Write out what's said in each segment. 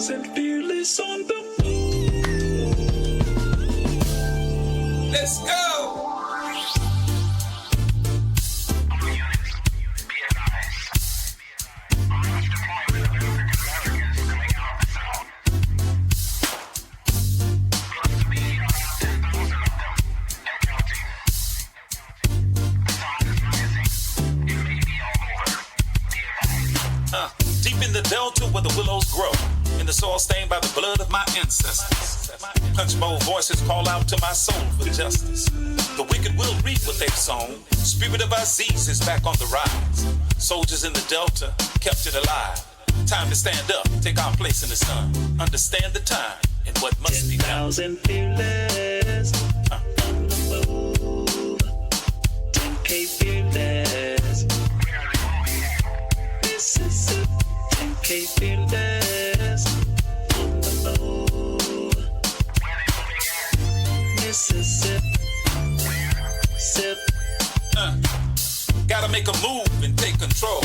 10,000 fearless on the move. Let's go. Deep in the delta where the willows grow, in the soil stained by the blood of my ancestors. Punch bowl voices call out to my soul for justice. The wicked will reap what they've sown. Spirit of Aziz is back on the rise. Soldiers in the delta kept it alive. Time to stand up, take our place in the sun. Understand the time and what must be done. 10,000 fearless on the move. 10K fearless. Mississippi. 10K fearless on the move. Mississippi. Sip. Gotta make a move and take control.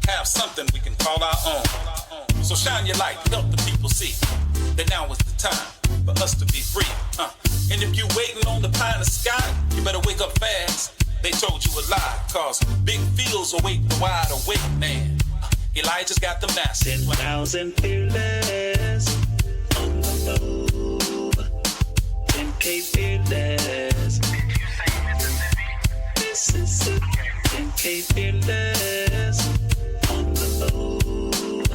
Have something we can call our own. So shine your light, help the people see that now is the time for us to be free. And if you waiting on the pie in the sky, you better wake up fast. They told you a lie, cause big fields await the wide awake man. Elijah's got the master. 10,000 fearless on the move. 10K fearless. Mississippi. 10K fearless on the move.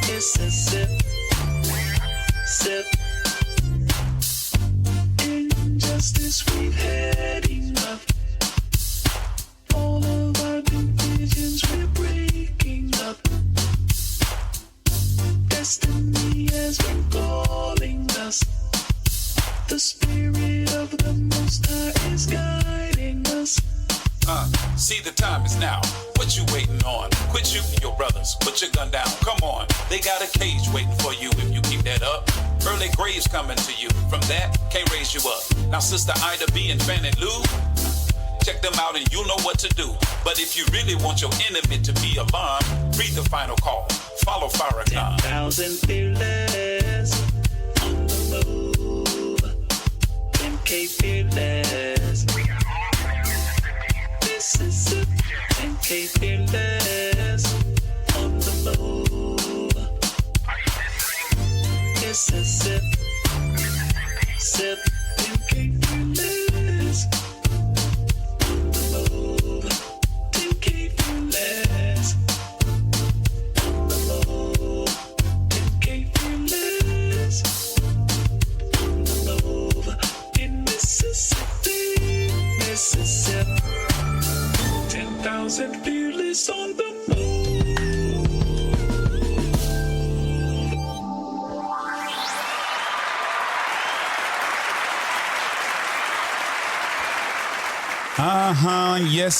Mississippi. Sip. Injustice we've had enough. All of our divisions we're breaking up. Destiny has been calling us. The spirit of the Most High is guiding us. See the time is now. What you waiting on? Quit shooting your brothers. Put your gun down. Come on. They got a cage waiting for you if you keep that up. Early graves coming to you. From that, can't raise you up. Now Sister Ida B and Fannie Lou, check them out and you'll know what to do. But if you really want your enemy to be alarmed, read the final call. Follow Farrakhan. 10,000 fearless on the move. 10K fearless. Mississippi. 10K fearless on the move. Mississippi. Sip. 10K fearless on the move. 10K fearless on the move. 10K fearless on the move. In Mississippi. Mississippi. 10,000 fearless on the move.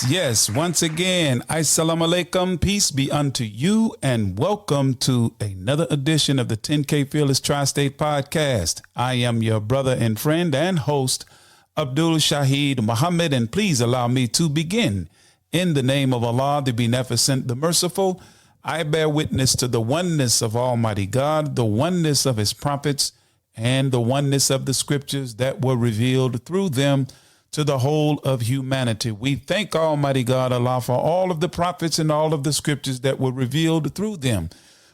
Yes. Once again, Assalamu alaikum, peace be unto you, and welcome to another edition of the 10K Fearless Tri-State Podcast. I am your brother and friend and host, Abdul Shaheed Muhammad, and please allow me to begin. In the name of Allah, the Beneficent, the Merciful, I bear witness to the oneness of Almighty God, the oneness of His prophets, and the oneness of the scriptures that were revealed through them to the whole of humanity. We thank Almighty God, Allah, for all of the prophets and all of the scriptures that were revealed through them.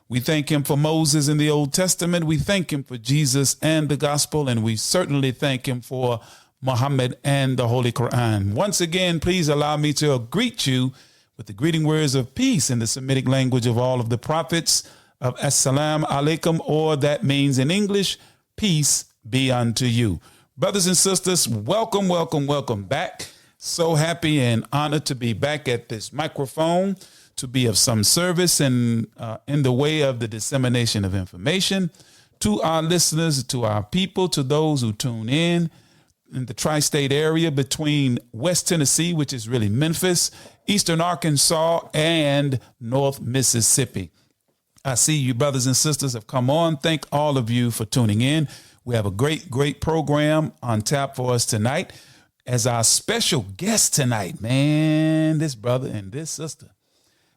We thank Him for Moses in the Old Testament. We thank Him for Jesus and the gospel, and we certainly thank Him for Muhammad and the Holy Quran. Once again, please allow me to greet you with the greeting words of peace in the Semitic language of all of the prophets of Assalamu alaikum, or that means in English, peace be unto you. Brothers and sisters, welcome back. So happy and honored to be back at this microphone, to be of some service and in the way of the dissemination of information to our listeners, to our people, to those who tune in the tri-state area between West Tennessee, which is really Memphis, Eastern Arkansas, and North Mississippi. I see you brothers and sisters have come on. Thank all of you for tuning in. We have a great program on tap for us tonight. As our special guest tonight, man, this brother and this sister,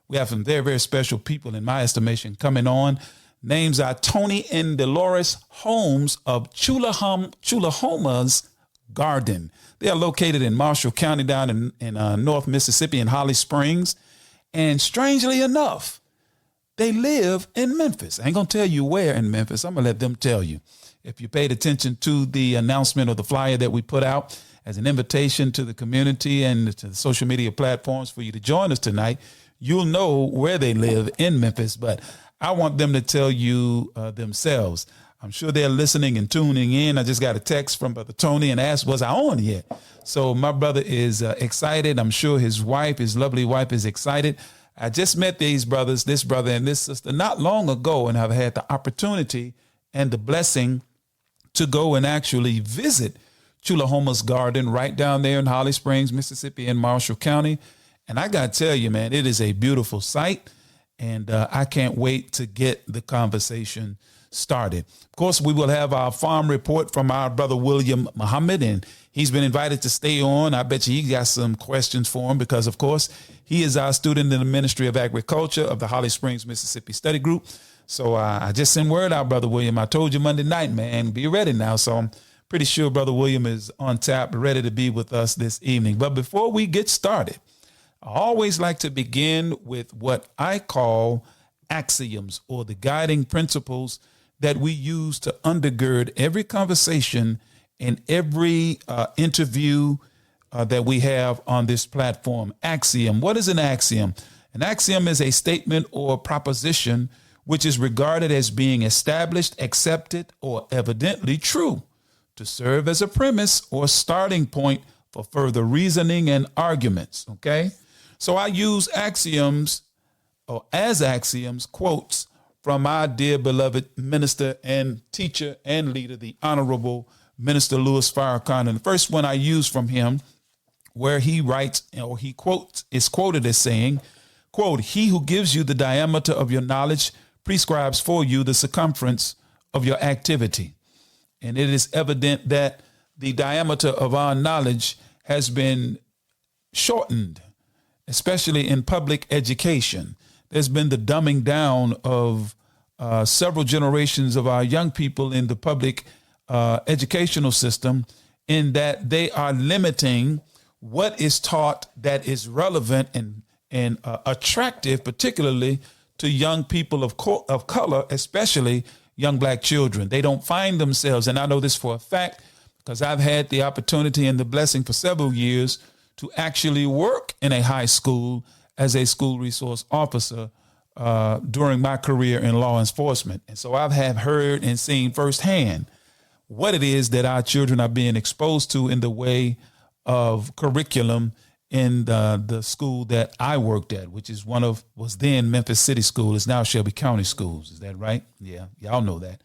We have some very, very special people, in my estimation, coming on. Names are Tony and Deloris Jones of Chulahoma's Garden. They are located in Marshall County down in North Mississippi in Holly Springs. And strangely enough, they live in Memphis. I ain't going to tell you where in Memphis. I'm going to let them tell you. If you paid attention to the announcement or the flyer that we put out as an invitation to the community and to the social media platforms for you to join us tonight, you'll know where they live in Memphis. But I want them to tell you themselves. I'm sure they're listening and tuning in. I just got a text from Brother Tony and asked, was I on yet? So my brother is excited. I'm sure his wife, his lovely wife, is excited. I just met these brothers, this brother and this sister, not long ago, and I've had the opportunity and the blessing to go and actually visit Chulahoma's Garden right down there in Holly Springs, Mississippi, in Marshall County. And I got to tell you, man, it is a beautiful sight. And I can't wait to get the conversation started. Of course, we will have our farm report from our brother William Muhammad, and he's been invited to stay on. I bet you he got some questions for him because, of course, he is our student in the Ministry of Agriculture of the Holly Springs, Mississippi Study Group. So I just sent word out, Brother William. I told you Monday night, man, be ready now. So I'm pretty sure Brother William is on tap, ready to be with us this evening. But before we get started, I always like to begin with what I call axioms, or the guiding principles that we use to undergird every conversation and every interview that we have on this platform. Axiom. What is an axiom? An axiom is a statement or proposition which is regarded as being established, accepted, or evidently true, to serve as a premise or starting point for further reasoning and arguments. Okay? So I use axioms, or as axioms, quotes from our dear beloved minister and teacher and leader, the Honorable Minister Louis Farrakhan. And the first one I use from him, where he writes, or he quotes, is quoted as saying, quote, "He who gives you the diameter of your knowledge prescribes for you the circumference of your activity." And it is evident that the diameter of our knowledge has been shortened, especially in public education. There's been the dumbing down of several generations of our young people in the public educational system, in that they are limiting what is taught that is relevant and attractive, particularly to young people of color, especially young black children. They don't find themselves, and I know this for a fact because I've had the opportunity and the blessing for several years to actually work in a high school as a school resource officer during my career in law enforcement. And so I've heard and seen firsthand what it is that our children are being exposed to in the way of curriculum in the school that I worked at, which is was then Memphis City School. It's now Shelby County Schools. Is that right? Yeah, y'all know that.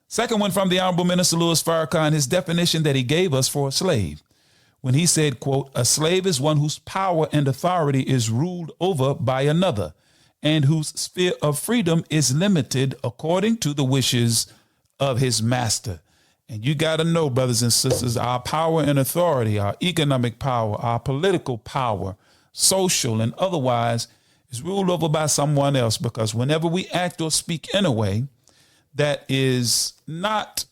Second one from the Honorable Minister Louis Farrakhan, his definition that he gave us for a slave, when he said, quote, "A slave is one whose power and authority is ruled over by another, and whose sphere of freedom is limited according to the wishes of his master." And you got to know, brothers and sisters, our power and authority, our economic power, our political power, social and otherwise, is ruled over by someone else, because whenever we act or speak in a way that is not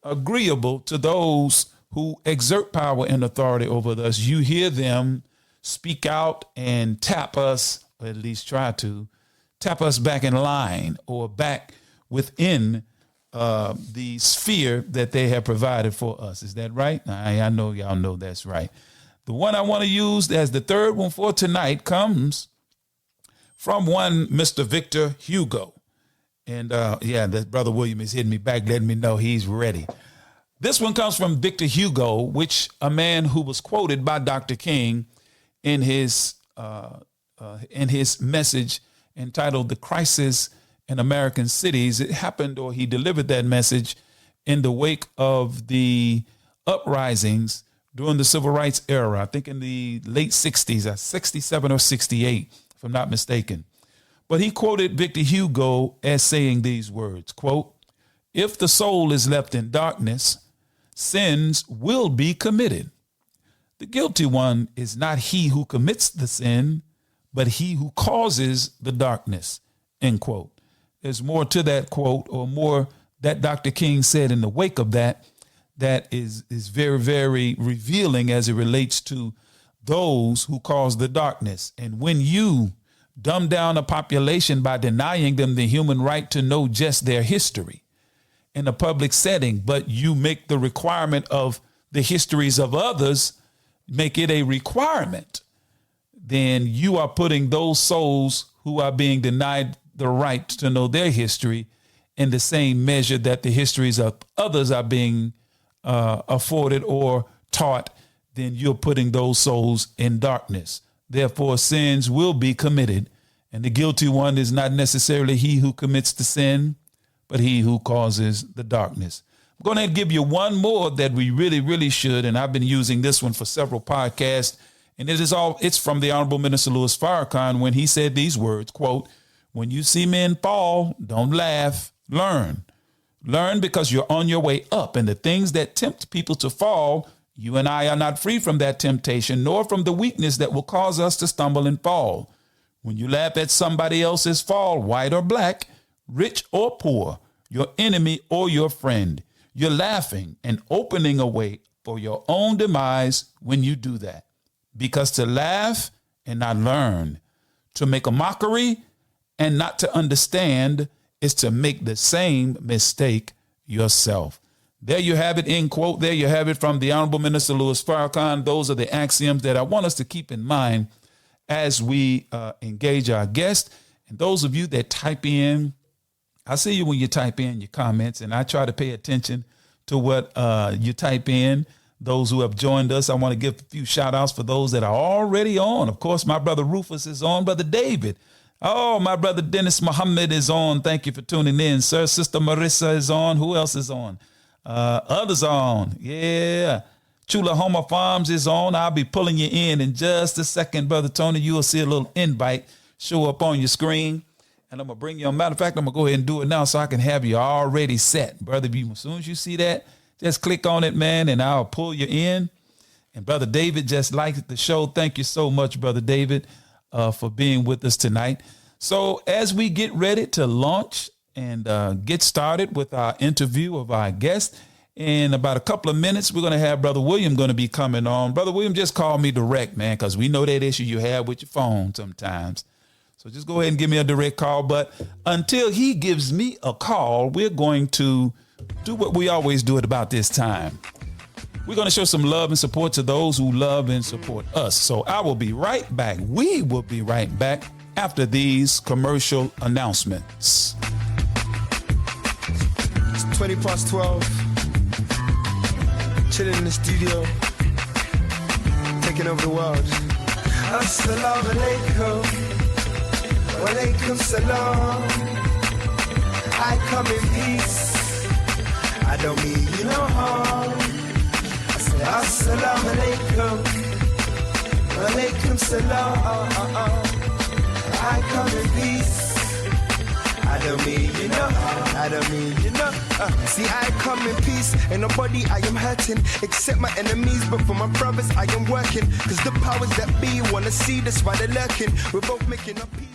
agreeable to those who exert power and authority over us, you hear them speak out and tap us, or at least try to tap us back in line or back within the sphere that they have provided for us. Is that right? I know y'all know that's right. The one I want to use as the third one for tonight comes from one Mr. Victor Hugo. And that Brother William is hitting me back, letting me know he's ready. This one comes from Victor Hugo, which a man who was quoted by Dr. King in his message entitled "The Crisis in American Cities." It happened, or he delivered that message in the wake of the uprisings during the civil rights era, I think in the late 60s, 67 or 68, if I'm not mistaken. But he quoted Victor Hugo as saying these words, quote, "If the soul is left in darkness, sins will be committed. The guilty one is not he who commits the sin, but he who causes the darkness, end quote. There's more to that quote, or more that Dr. King said in the wake of that is very, very revealing as it relates to those who cause the darkness. And when you dumb down a population by denying them the human right to know just their history in a public setting, but you make the requirement of the histories of others, make it a requirement, then you are putting those souls who are being denied the right to know their history in the same measure that the histories of others are being afforded or taught. Then you're putting those souls in darkness. Therefore, sins will be committed, and the guilty one is not necessarily he who commits the sin, but he who causes the darkness. I'm going to give you one more that we really, really should, and I've been using this one for several podcasts, and it's from the Honorable Minister Louis Farrakhan when he said these words, quote, "When you see men fall, don't laugh, learn. Learn because you're on your way up, and the things that tempt people to fall, you and I are not free from that temptation, nor from the weakness that will cause us to stumble and fall. When you laugh at somebody else's fall, white or black, rich or poor, your enemy or your friend, you're laughing and opening a way for your own demise when you do that. Because to laugh and not learn, to make a mockery and not to understand, is to make the same mistake yourself." There you have it, end quote. There you have it from the Honorable Minister Louis Farrakhan. Those are the axioms that I want us to keep in mind as we engage our guest. And those of you that type in, I see you when you type in your comments, and I try to pay attention to what you type in. Those who have joined us, I want to give a few shout outs for those that are already on. Of course, my brother Rufus is on, brother David. Oh, my brother Dennis Muhammad is on. Thank you for tuning in, sir. Sister Marissa is on. Who else is on? Others are on. Yeah. Chulahoma Farms is on. I'll be pulling you in just a second, brother Tony. You will see a little invite show up on your screen. And I'm going to bring you on. Matter of fact, I'm going to go ahead and do it now so I can have you already set. Brother, as soon as you see that, just click on it, man, and I'll pull you in. And Brother David just liked the show. Thank you so much, Brother David, for being with us tonight. So as we get ready to launch and get started with our interview of our guest, in about a couple of minutes, we're going to have Brother William going to be coming on. Brother William, just call me direct, man, because we know that issue you have with your phone sometimes. So just go ahead and give me a direct call. But until he gives me a call, we're going to do what we always do at about this time. We're going to show some love and support to those who love and support us. So I will be right back. We will be right back after these commercial announcements. It's 12:20. Chilling in the studio. Taking over the world. Assalamu alaikum. Wa alaikum salam. I come in peace. I don't mean you no harm. I say assalamu alaikum. Wa alaikum salam. I come in peace. I don't mean you know. I don't mean you know. See, I come in peace. Ain't nobody I am hurting except my enemies. But for my brothers I am working. Cause the powers that be wanna see, that's why they're lurking. We're both making up peace.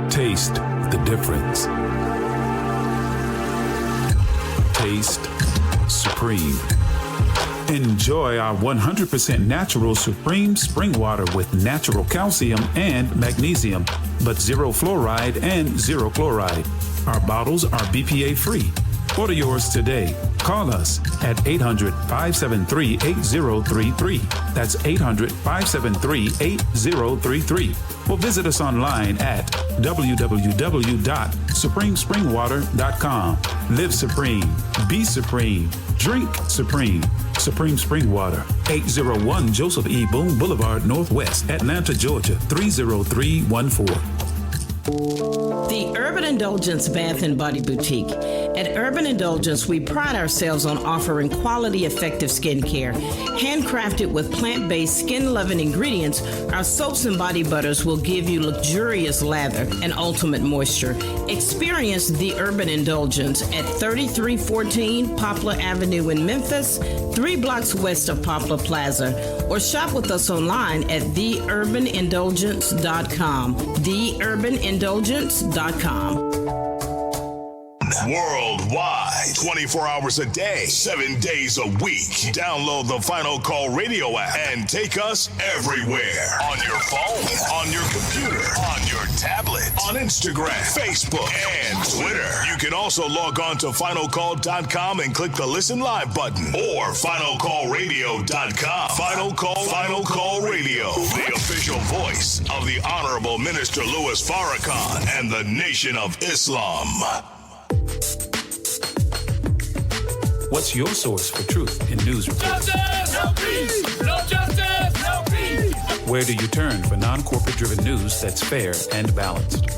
Taste the difference. Taste Supreme. Enjoy our 100% natural Supreme spring water with natural calcium and magnesium, but zero fluoride and zero chloride. Our bottles are BPA free. Order yours today. Call us at 800-573-8033. That's 800-573-8033. Or visit us online at www.supremespringwater.com. Live supreme. Be supreme. Drink supreme. Supreme Spring Water. 801 Joseph E. Boone Boulevard, Northwest, Atlanta, Georgia, 30314. The Urban Indulgence Bath and Body Boutique. At Urban Indulgence, we pride ourselves on offering quality, effective skincare. Handcrafted with plant-based, skin-loving ingredients, our soaps and body butters will give you luxurious lather and ultimate moisture. Experience the Urban Indulgence at 3314 Poplar Avenue in Memphis, 3 blocks west of Poplar Plaza, or shop with us online at theurbanindulgence.com. Theurbanindulgence.com. Worldwide, 24 hours a day, 7 days a week. Download the Final Call radio app and take us everywhere. On your phone, on your computer, on your tablet, on Instagram, Facebook, and Twitter. You can also log on to finalcall.com and click the Listen Live button or finalcallradio.com. Final Call Radio, the official voice of the Honorable Minister Louis Farrakhan and the Nation of Islam. What's your source for truth in news reports? Justice, no peace. No justice, no peace. Where do you turn for non-corporate driven news that's fair and balanced?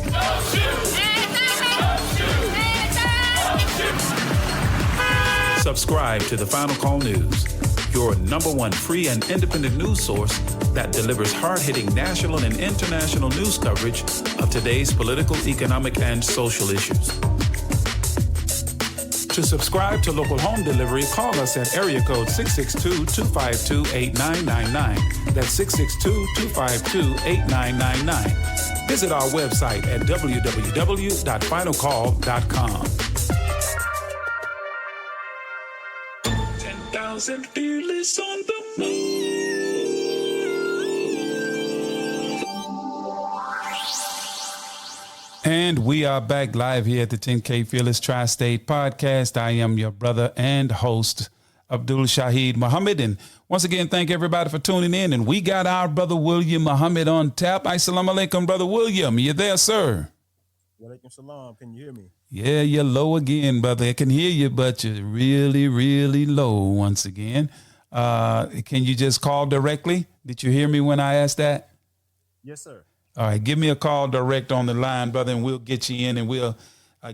Subscribe to the Final Call News, your #1 free and independent news source that delivers hard-hitting national and international news coverage of today's political, economic, and social issues. To subscribe to local home delivery, call us at area code 662-252-8999. That's 662-252-8999. Visit our website at www.finalcall.com. 10,000 fearless on the move. And we are back live here at the 10K Fearless Tri-State Podcast. I am your brother and host, Abdul Shaheed Muhammad. And once again, thank everybody for tuning in. And we got our brother William Muhammad on tap. Assalamu alaikum, brother William. You there, sir? Walaikum salam. Can you hear me? Yeah, you're low again, brother. I can hear you, but you're really, really low once again. Can you just call directly? Did you hear me when I asked that? Yes, sir. All right, give me a call direct on the line, brother, and we'll get you in and we'll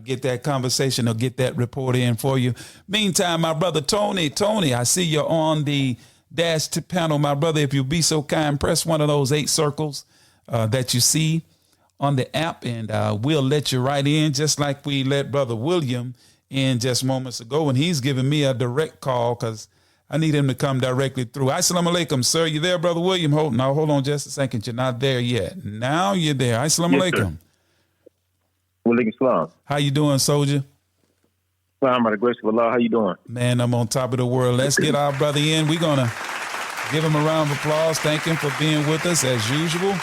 get that conversation or get that report in for you. Meantime, my brother Tony, I see you're on the dash panel, my brother. If you'll be so kind, press one of those 8 circles that you see on the app, and we'll let you right in, just like we let brother William in just moments ago, and he's giving me a direct call because I need him to come directly through. Assalamu alaikum, sir. You there, brother William? Hold on just a second. You're not there yet. Now you're there. Assalamu alaikum. Walaikum salam. How you doing, soldier? By the grace of Allah, how you doing? Man, I'm on top of the world. Let's get our brother in. We're going to give him a round of applause. Thank him for being with us as usual.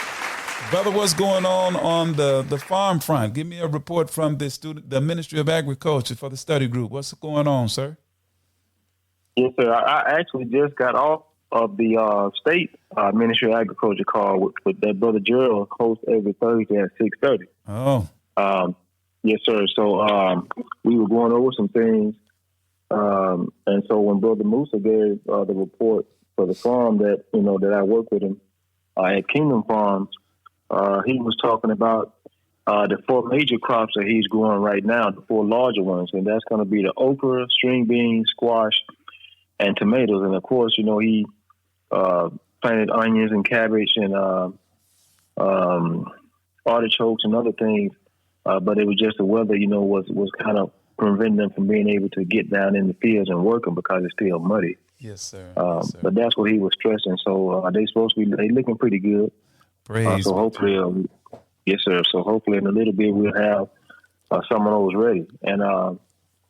Brother, what's going on the farm front? Give me a report from the Ministry of Agriculture for the study group. What's going on, sir? Yes, sir. I actually just got off of the state Ministry of Agriculture call with that brother Gerald host every Thursday at 6:30. Oh. Yes, sir. So we were going over some things, and so when Brother Musa gave the report for the farm that I work with him at Kingdom Farms, he was talking about the 4 major crops that he's growing right now, the 4 larger ones, and that's going to be the okra, string beans, squash, and tomatoes. And of course, he planted onions and cabbage and artichokes and other things. But it was just the weather, was kind of preventing them from being able to get down in the fields and working because it's still muddy. Yes, sir. But that's what he was stressing. So they looking pretty good. Praise. So hopefully, yes, sir. So hopefully in a little bit we'll have some of those ready. And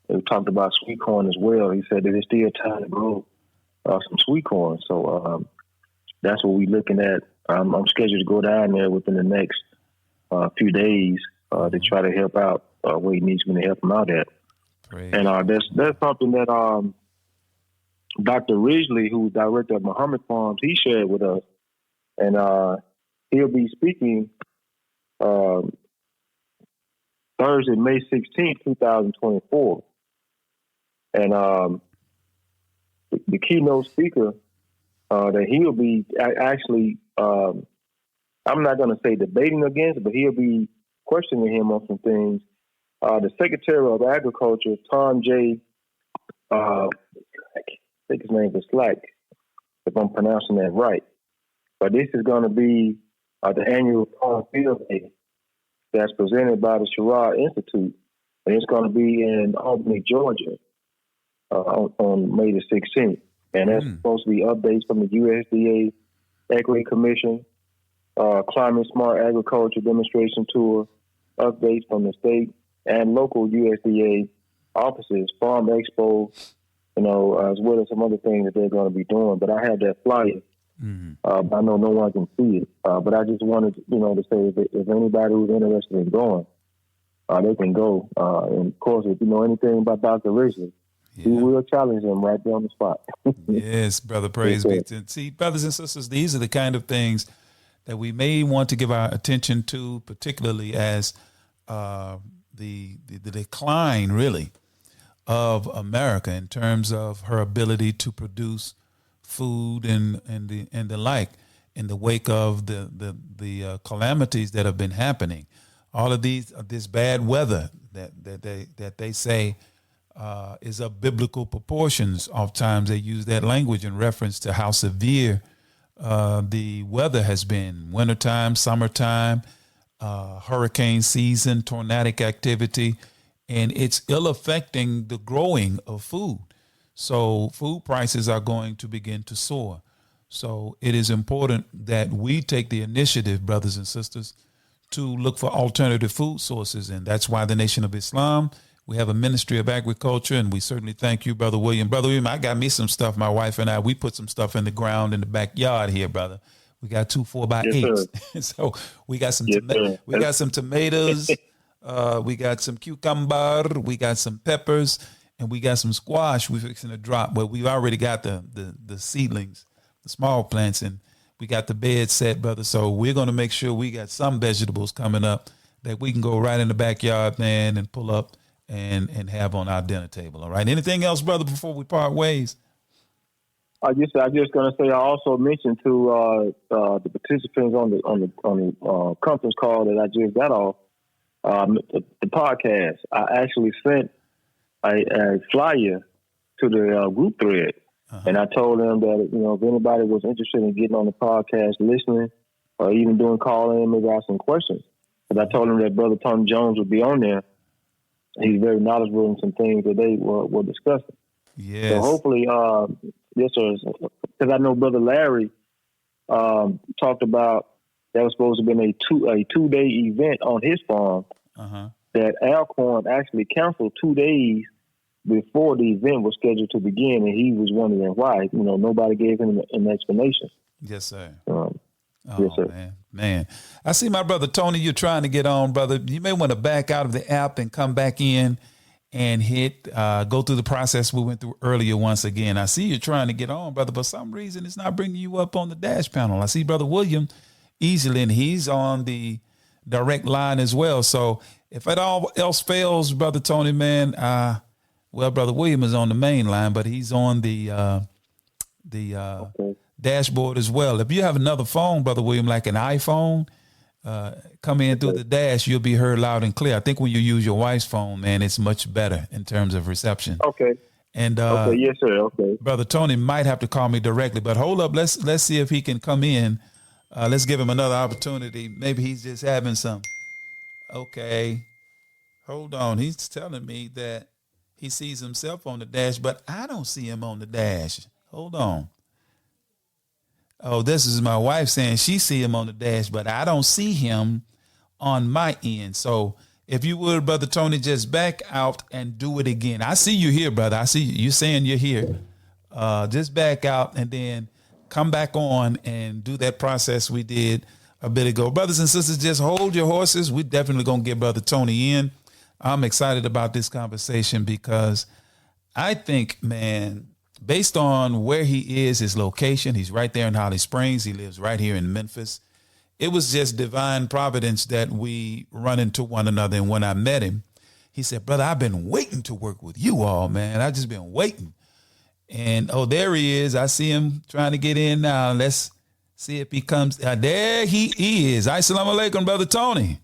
we talked about sweet corn as well. He said that it's still time to grow some sweet corn. So that's what we're looking at. I'm scheduled to go down there within the next few days to try to help out where he needs me to help him out at. Great. And that's something that Dr. Ridgely, who's director of Muhammad Farms, he shared with us. And he'll be speaking Thursday, May 16th, 2024. And the keynote speaker that he'll be actually, I'm not going to say debating against, but he'll be questioning him on some things. The Secretary of Agriculture, Tom J. I think his name is Slack, if I'm pronouncing that right. But this is going to be the annual Farm Field Day that's presented by the Sherrod Institute, and it's going to be in Albany, Georgia, on May the 16th. And that's supposed to be updates from the USDA Agri Commission, Climate Smart Agriculture Demonstration Tour, updates from the state and local USDA offices, Farm Expo, as well as some other things that they're going to be doing. But I had that flyer. I know no one can see it. But I just wanted, to say if anybody who's interested in going, they can go. And of course, if you know anything about Dr. Richard, we will challenge him right there on the spot. Yes, brother. Praise be to. See, brothers and sisters, these are the kind of things that we may want to give our attention to, particularly as the decline, really, of America in terms of her ability to produce food and the like in the wake of the calamities that have been happening. All of this bad weather that they say is of biblical proportions. Oftentimes they use that language in reference to how severe the weather has been. Wintertime, summertime, hurricane season, tornadic activity, and it's ill affecting the growing of food. So food prices are going to begin to soar. So it is important that we take the initiative, brothers and sisters, to look for alternative food sources. And that's why the Nation of Islam, we have a Ministry of Agriculture, and we certainly thank you, Brother William. Brother William, I got me some stuff. My wife and I, we put some stuff in the ground in the backyard here, brother. We got 2 4x8s. So we got some we got some tomatoes, we got some cucumber, we got some peppers, and we got some squash we're fixing to drop. But we've already got the seedlings, the small plants, and we got the bed set, brother. So we're going to make sure we got some vegetables coming up that we can go right in the backyard, man, and pull up and have on our dinner table. All right. Anything else, brother, before we part ways? I'm just going to say I also mentioned to the participants on the conference call that I just got off the podcast. I actually sent a flyer to the group thread, and I told them that if anybody was interested in getting on the podcast, listening, or even doing call-in, maybe ask some questions. Because I told them that Brother Tony Jones would be on there. He's very knowledgeable in some things that they were discussing. Yes. So hopefully, yes, sir. Because I know Brother Larry talked about that was supposed to be a 2-day event on his farm. That Alcorn actually canceled 2 days before the event was scheduled to begin, and he was wondering why. Nobody gave him an explanation. Yes, sir. Yes, sir. Man. I see my brother Tony, you're trying to get on, brother. You may want to back out of the app and come back in and go through the process we went through earlier once again. I see you're trying to get on, brother, but for some reason it's not bringing you up on the dash panel. I see Brother William easily, and he's on the direct line as well. So if it all else fails, Brother Tony, man, Brother William is on the main line, but he's on the dashboard as well. If you have another phone, Brother William, like an iPhone, come in through the dash, you'll be heard loud and clear. I think when you use your wife's phone, man, it's much better in terms of reception. Okay. And okay, yes, sir. Okay. Brother Tony might have to call me directly, but hold up, let's see if he can come in. Let's give him another opportunity. Maybe he's just having some. Okay. Hold on. He's telling me that he sees himself on the dash, but I don't see him on the dash. Hold on. Oh, this is my wife saying she see him on the dash, but I don't see him on my end. So if you would, Brother Tony, just back out and do it again. I see you here, brother. I see you. You're saying you're here. Just back out and then come back on and do that process we did a bit ago. Brothers and sisters, just hold your horses. We're definitely going to get Brother Tony in. I'm excited about this conversation because I think, man, based on where he is, his location, he's right there in Holly Springs. He lives right here in Memphis. It was just divine providence that we run into one another. And when I met him, he said, brother, I've been waiting to work with you all, man. I've just been waiting. And, oh, there he is. I see him trying to get in now. Let's see if he comes. There he is. Assalamu alaikum, Brother Tony.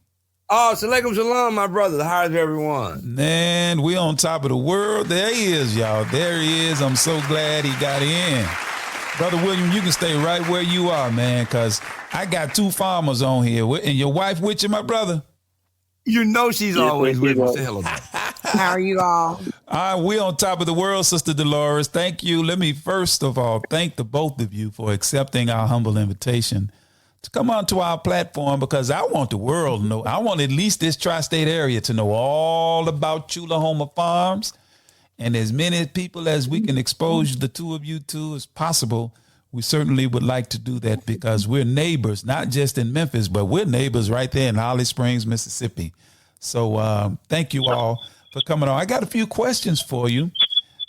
Oh, Salaikum Shalom, my brother. How's everyone? Man, we on top of the world. There he is, y'all. There he is. I'm so glad he got in. Brother William, you can stay right where you are, man, because I got 2 farmers on here. And your wife with you, my brother? You know she's always with me. Say hello. How are you all? We on top of the world, Sister Deloris. Thank you. Let me first of all thank the both of you for accepting our humble invitation to come onto our platform, because I want the world to know. I want at least this tri-state area to know all about Chulahoma Farms, and as many people as we can expose the two of you to as possible. We certainly would like to do that, because we're neighbors, not just in Memphis, but we're neighbors right there in Holly Springs, Mississippi. So thank you all for coming on. I got a few questions for you,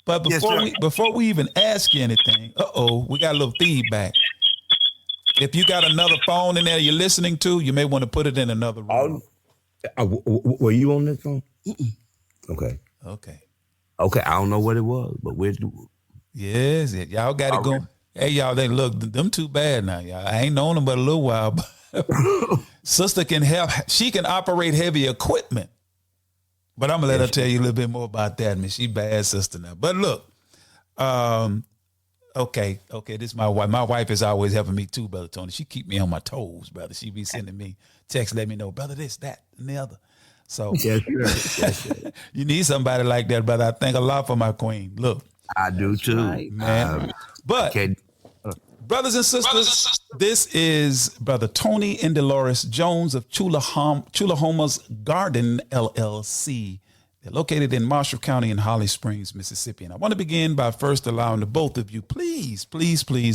but before we even ask you anything, we got a little feedback. If you got another phone in there you're listening to, you may want to put it in another room. Were you on this phone? Okay. Okay. I don't know what it was, but we're. Yes, y'all got it going. Hey, y'all, they look, them too bad now, y'all. I ain't known them but a little while. But Sister can help. She can operate heavy equipment. But I'm going to let her tell you a little bit more about that. I mean, she bad sister now. But look, okay, this is my wife. My wife is always helping me too, Brother Tony. She keep me on my toes, brother. She be sending me texts, let me know, brother, this, that, and the other. So yes, sir. You need somebody like that, brother. I thank a lot for my queen. Look. I do too. Man. But brothers and sisters, this is Brother Tony and Deloris Jones of Chulahoma's Garden LLC. They're located in Marshall County in Holly Springs, Mississippi. And I want to begin by first allowing the both of you, please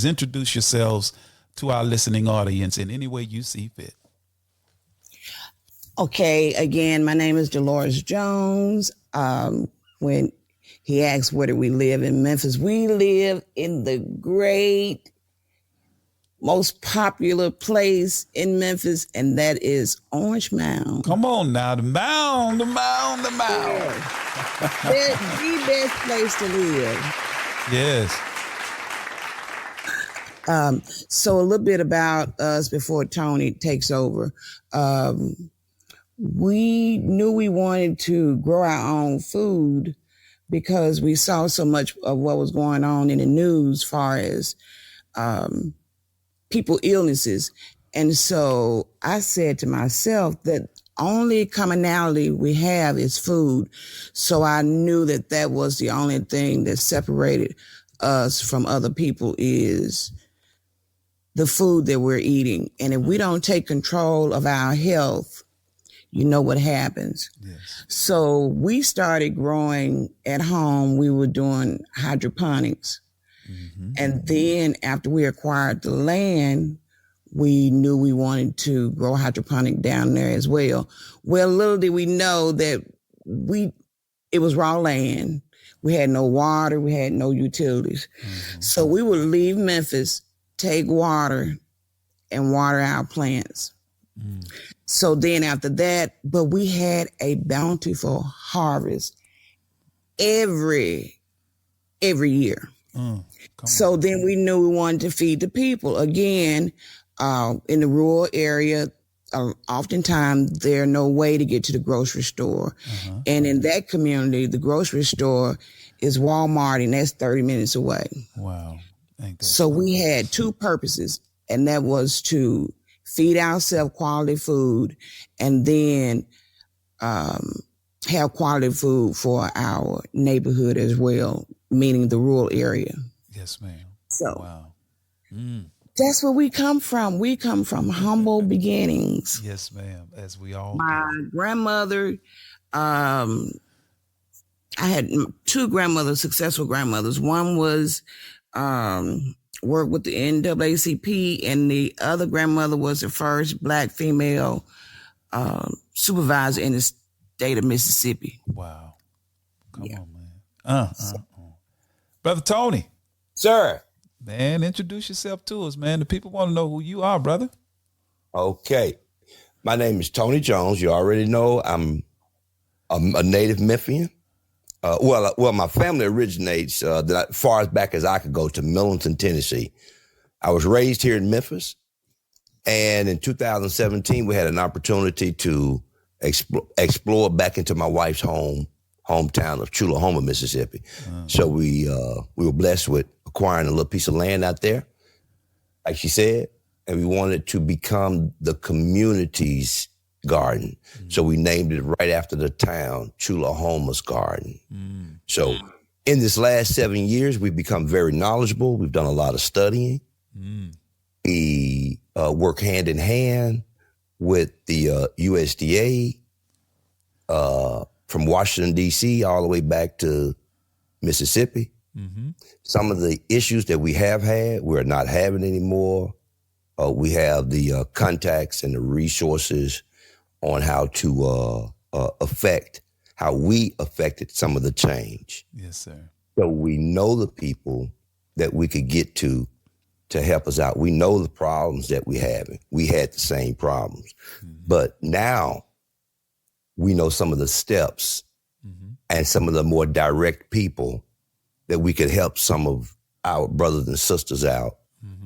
introduce yourselves to our listening audience in any way you see fit. Okay, again, my name is Deloris Jones. When he asked where do we live in Memphis, we live in the great, most popular place in Memphis, and that is Orange Mound. Come on now, the Mound. Yeah. The best place to live. Yes. So a little bit about us before Tony takes over. We knew we wanted to grow our own food because we saw so much of what was going on in the news as far as people illnesses. And so I said to myself that only commonality we have is food. So I knew that that was the only thing that separated us from other people is the food that we're eating. And if we don't take control of our health, you know what happens. Yes. So we started growing at home. We were doing hydroponics. Mm-hmm. And then after we acquired the land, we knew we wanted to grow hydroponic down there as well. Well, little did we know that it was raw land. We had no water. We had no utilities. Mm-hmm. So we would leave Memphis, take water, and water our plants. Mm. So then after that, but we had a bountiful harvest every year. So then we knew we wanted to feed the people. Again, in the rural area, oftentimes there's no way to get to the grocery store. Uh-huh. And in that community, the grocery store is Walmart, and that's 30 minutes away. Wow. So we had two purposes, and that was to feed ourselves quality food and then have quality food for our neighborhood as well, meaning the rural area. Yes, ma'am. So wow. That's where we come from. We come from humble beginnings. Yes, ma'am, as we all My grandmother, I had two grandmothers, successful grandmothers. One was worked with the NAACP, and the other grandmother was the first Black female supervisor in the state of Mississippi. Wow. Come on, man. Brother Tony. Sir. Man, introduce yourself to us, man. The people want to know who you are, brother. Okay. My name is Tony Jones. You already know I'm a native Memphian. Well, my family originates as far as back as I could go to Millington, Tennessee. I was raised here in Memphis, and in 2017 we had an opportunity to explore back into my wife's hometown of Chulahoma, Mississippi. So we were blessed with acquiring a little piece of land out there, like she said, and we wanted to become the community's garden. So we named it right after the town, Chulahoma's Garden. So in this last 7 years, we've become very knowledgeable. We've done a lot of studying. We work hand in hand with the USDA from Washington, D.C., all the way back to Mississippi. Some of the issues that we have had, we're not having anymore. We have the contacts and the resources on how to how we affected some of the change. Yes, sir. So we know the people that we could get to help us out. We know the problems that we have. We had the same problems. But now we know some of the steps and some of the more direct people that we could help some of our brothers and sisters out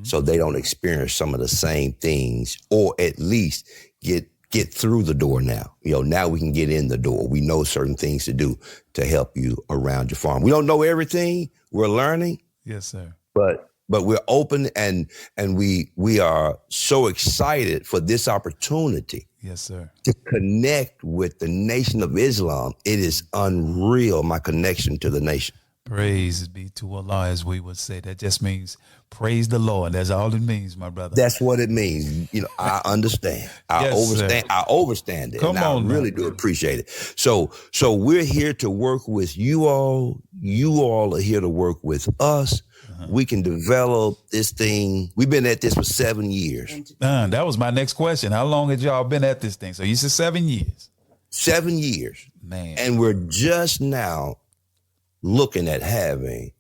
so they don't experience some of the same things, or at least get through the door now. Now we can get in the door. We know certain things to do to help you around your farm. We don't know everything. We're learning. Yes, sir. But we're open and we are so excited for this opportunity. Yes, sir. To connect with the Nation of Islam. It is unreal, my connection to the nation. Praise be to Allah, as we would say. That just means praise the Lord. That's all it means, my brother. That's what it means. I understand. I overstand it. Come and on, I really do appreciate it. So we're here to work with you all. You all are here to work with us. We can develop this thing. We've been at this for 7 years. That was my next question. How long had y'all been at this thing? So you said 7 years. 7 years. Man. And we're just now looking at having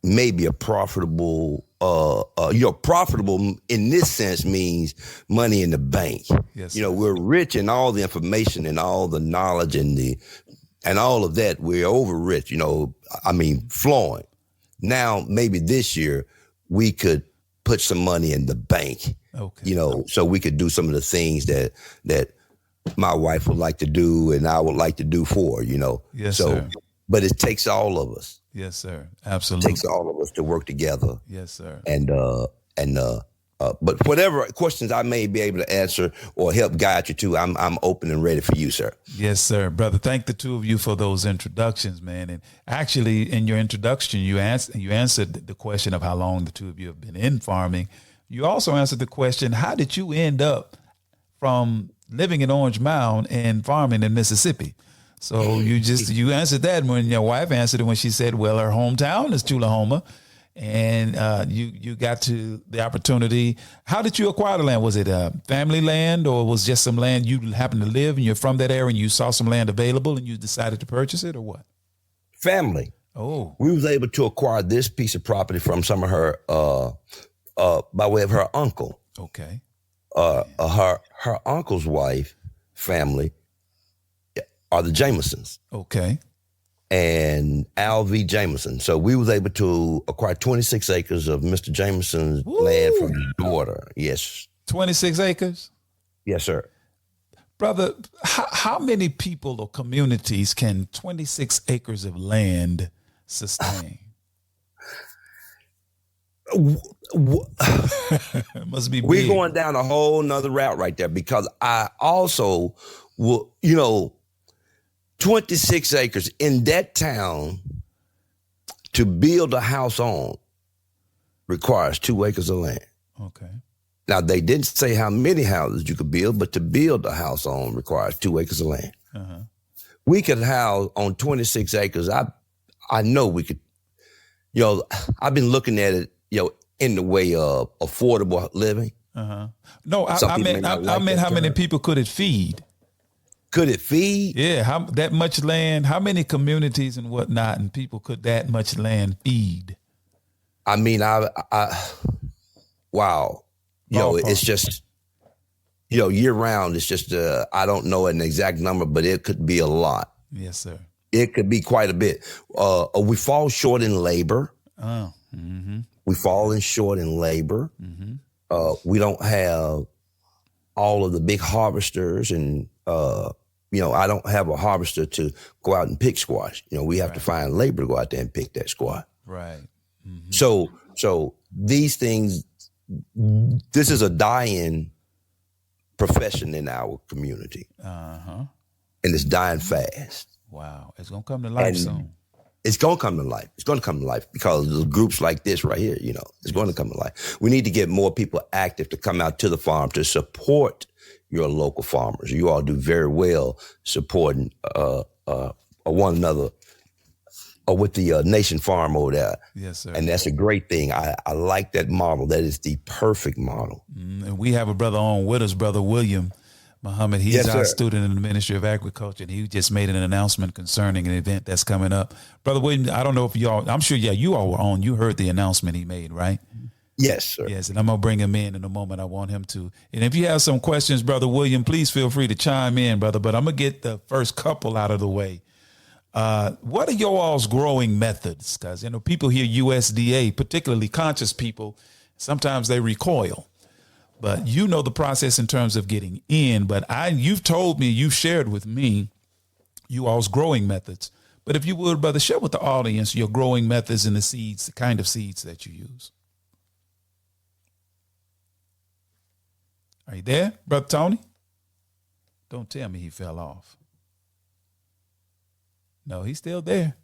maybe a profitable, profitable in this sense means money in the bank. Yes, we're rich in all the information and all the knowledge and all of that. We're over rich, flowing. Now, maybe this year we could put some money in the bank, so we could do some of the things that my wife would like to do and I would like to do for her, Yes, sir. But it takes all of us. Yes, sir. Absolutely. It takes all of us to work together. Yes, sir. But whatever questions I may be able to answer or help guide you to, I'm open and ready for you, sir. Yes, sir. Brother, thank the two of you for those introductions, man. And actually, in your introduction, you answered the question of how long the two of you have been in farming. You also answered the question, how did you end up from living in Orange Mound and farming in Mississippi? So you answered that when your wife answered it when she said, well, her hometown is Chulahoma. And you got to the opportunity. How did you acquire the land? Was it a family land, or was just some land you happened to live and you're from that area and you saw some land available and you decided to purchase it, or what? Family. Oh. We was able to acquire this piece of property from some of her, by way of her uncle. Okay. Her uncle's wife, family, are the Jamesons. Okay. And Al V. Jameson. So we was able to acquire 26 acres of Mr. Jameson's land from his daughter. Yes. 26 acres? Yes, sir. Brother, how many people or communities can 26 acres of land sustain? Must be big. We're going down a whole nother route right there, because I also will, 26 acres in that town to build a house on requires 2 acres of land. Okay. Now, they didn't say how many houses you could build, but to build a house on requires 2 acres of land. Uh-huh. We could house on 26 acres. I know we could, I've been looking at it, in the way of affordable living. Uh-huh. No, I meant how many people could it feed? Could it feed? Yeah, that much land, how many communities and whatnot and people could that much land feed? I mean, wow. It's just, year round, it's just, I don't know an exact number, but it could be a lot. Yes, sir. It could be quite a bit. We fall short in labor. Oh, mm-hmm. We fall short in labor. Mm-hmm. We don't have all of the big harvesters, and I don't have a harvester to go out and pick squash. We have to find labor to go out there and pick that squash. Right. Mm-hmm. So these things, this is a dying profession in our community. Uh-huh. And it's dying fast. Wow. It's going to come to life soon. It's going to come to life. It's going to come to life because of groups like this right here, it's going to come to life. We need to get more people active to come out to the farm to support your local farmers. You all do very well supporting one another with the Nation Farm over there. Yes, sir. And that's a great thing. I like that model. That is the perfect model. And we have a brother on with us, Brother William Muhammad. He's our student in the Ministry of Agriculture, and he just made an announcement concerning an event that's coming up. Brother William, I don't know if I'm sure, you all were on. You heard the announcement he made, right? Yes, sir. Yes, and I'm going to bring him in a moment. I want him to. And if you have some questions, Brother William, please feel free to chime in, brother. But I'm going to get the first couple out of the way. What are your all's growing methods? Because, people hear USDA, particularly conscious people, sometimes they recoil. But the process in terms of getting in. But you've told me, you've shared with me, you all's growing methods. But if you would, brother, share with the audience your growing methods and the seeds, the kind of seeds that you use. Are you there, Brother Tony? Don't tell me he fell off. No, he's still there.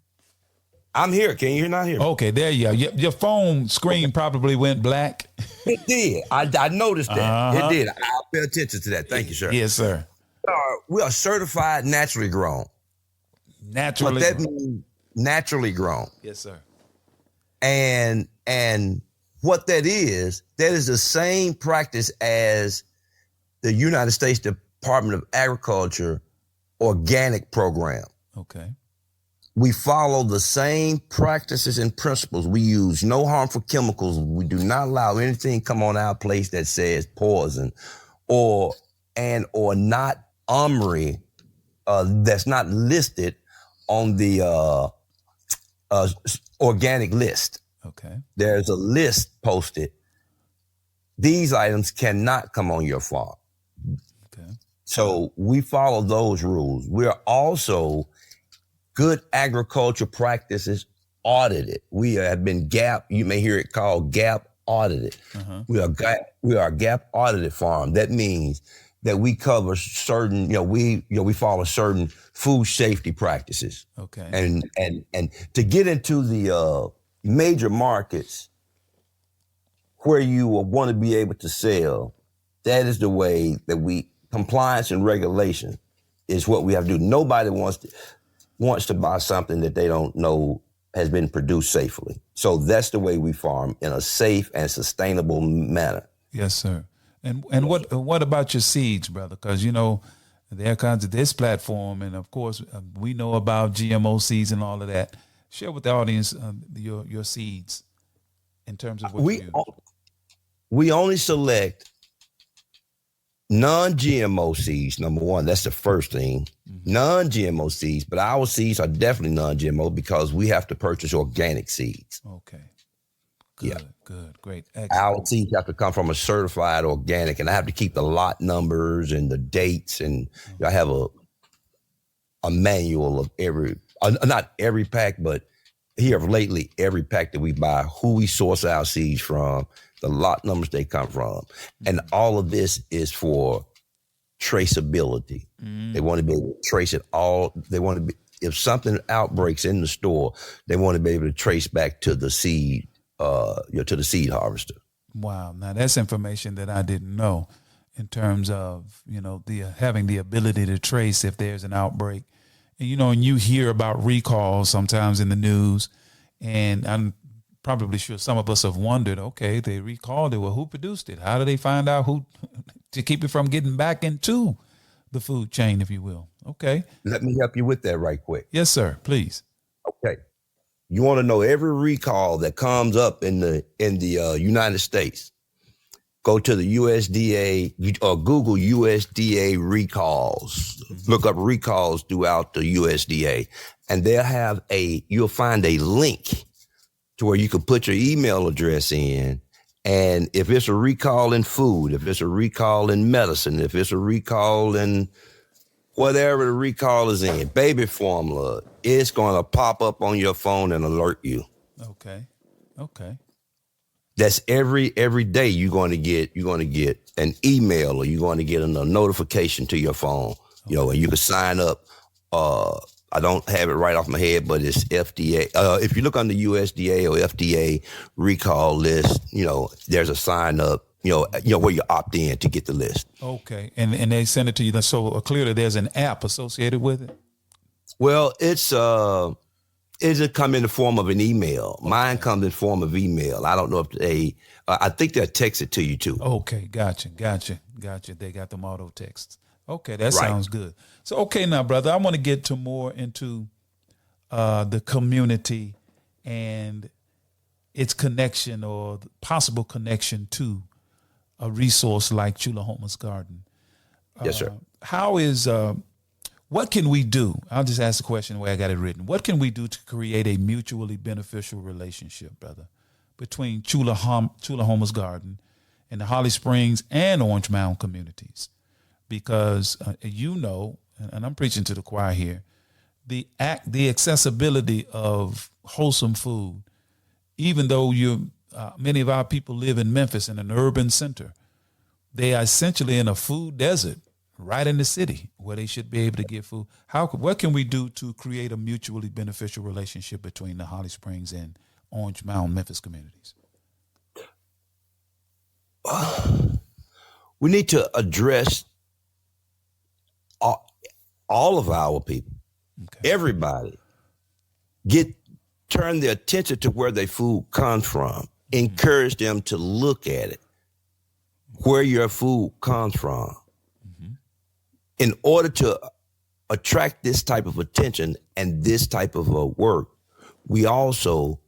I'm here. Can you not hear me? Okay, there you are. Your phone screen probably went black. It did. I noticed that. Uh-huh. It did. I'll pay attention to that. Thank you, sir. Yes, sir. We are certified naturally grown. Naturally what that grown. means, naturally grown. Yes, sir. And what that is the same practice as the United States Department of Agriculture organic program. Okay. We follow the same practices and principles. We use no harmful chemicals. We do not allow anything come on our place that says poison or not OMRI, that's not listed on the organic list. Okay. There's a list posted. These items cannot come on your farm. Okay. So we follow those rules. We're also good agriculture practices audited. We have been GAP, you may hear it called GAP audited. Uh-huh. We are a GAP audited farm. That means that we cover certain, we follow certain food safety practices. Okay. And to get into the major markets where you want to be able to sell, that is the way that compliance and regulation is what we have to do. Nobody wants to buy something that they don't know has been produced safely. So that's the way we farm, in a safe and sustainable manner. Yes, sir. And what about your seeds, brother? Because, there are kinds of this platform, and of course, we know about GMO seeds and all of that. Share with the audience your seeds in terms of what you use. We only select non-GMO seeds, number one. That's the first thing. Mm-hmm. Non-GMO seeds, but our seeds are definitely non-GMO because we have to purchase organic seeds. Okay. Good, good, great. Excellent. Our seeds have to come from a certified organic, and I have to keep the lot numbers and the dates, and I have a manual of not every pack, but here lately, every pack that we buy, who we source our seeds from, the lot numbers they come from. And all of this is for traceability. They want to be able to trace it all. They want to be, if something outbreaks in the store, they want to be able to trace back to the seed, to the seed harvester. Wow. Now that's information that I didn't know in terms of, having the ability to trace if there's an outbreak. And, and you hear about recalls sometimes in the news, and I'm probably sure some of us have wondered, okay, they recalled it. Well, who produced it? How do they find out who to keep it from getting back into the food chain, if you will? Okay. Let me help you with that right quick. Yes, sir. Please. Okay. You want to know every recall that comes up in the United States? Go to the USDA or Google USDA recalls. Mm-hmm. Look up recalls throughout the USDA, and you'll find a link to where you can put your email address in, And if it's a recall in food, if it's a recall in medicine, if it's a recall in whatever the recall is in, baby formula, it's going to pop up on your phone and alert you. Okay. That's every day you're going to get an email, or you're going to get a notification to your phone. You know, and you can sign up. I don't have it right off my head, but it's FDA. If you look on the USDA or FDA recall list, you know, there's a sign up, you know where you opt in to get the list. Okay, and they send it to you. So clearly, there's an app associated with it. Well, it'll come in the form of an email. Okay. Mine comes in the form of email. I don't know if I think they'll text it to you too. Okay, gotcha. They got them auto texts. Okay, that sounds good. So, okay, now, brother, I want to get to more into the community and its connection or the possible connection to a resource like Chulahoma's Garden. Yes, sir. What can we do? I'll just ask the question the way I got it written. What can we do to create a mutually beneficial relationship, brother, between Chulahoma's Garden and the Holly Springs and Orange Mound communities? Because and I'm preaching to the choir here, the accessibility of wholesome food, even though many of our people live in Memphis in an urban center, they are essentially in a food desert right in the city where they should be able to get food. What can we do to create a mutually beneficial relationship between the Holly Springs and Orange Mound, Memphis communities? We need to address all of our people, everybody, turn their attention to where their food comes from. Encourage them to look at it, where your food comes from. In order to attract this type of attention and this type of work, we also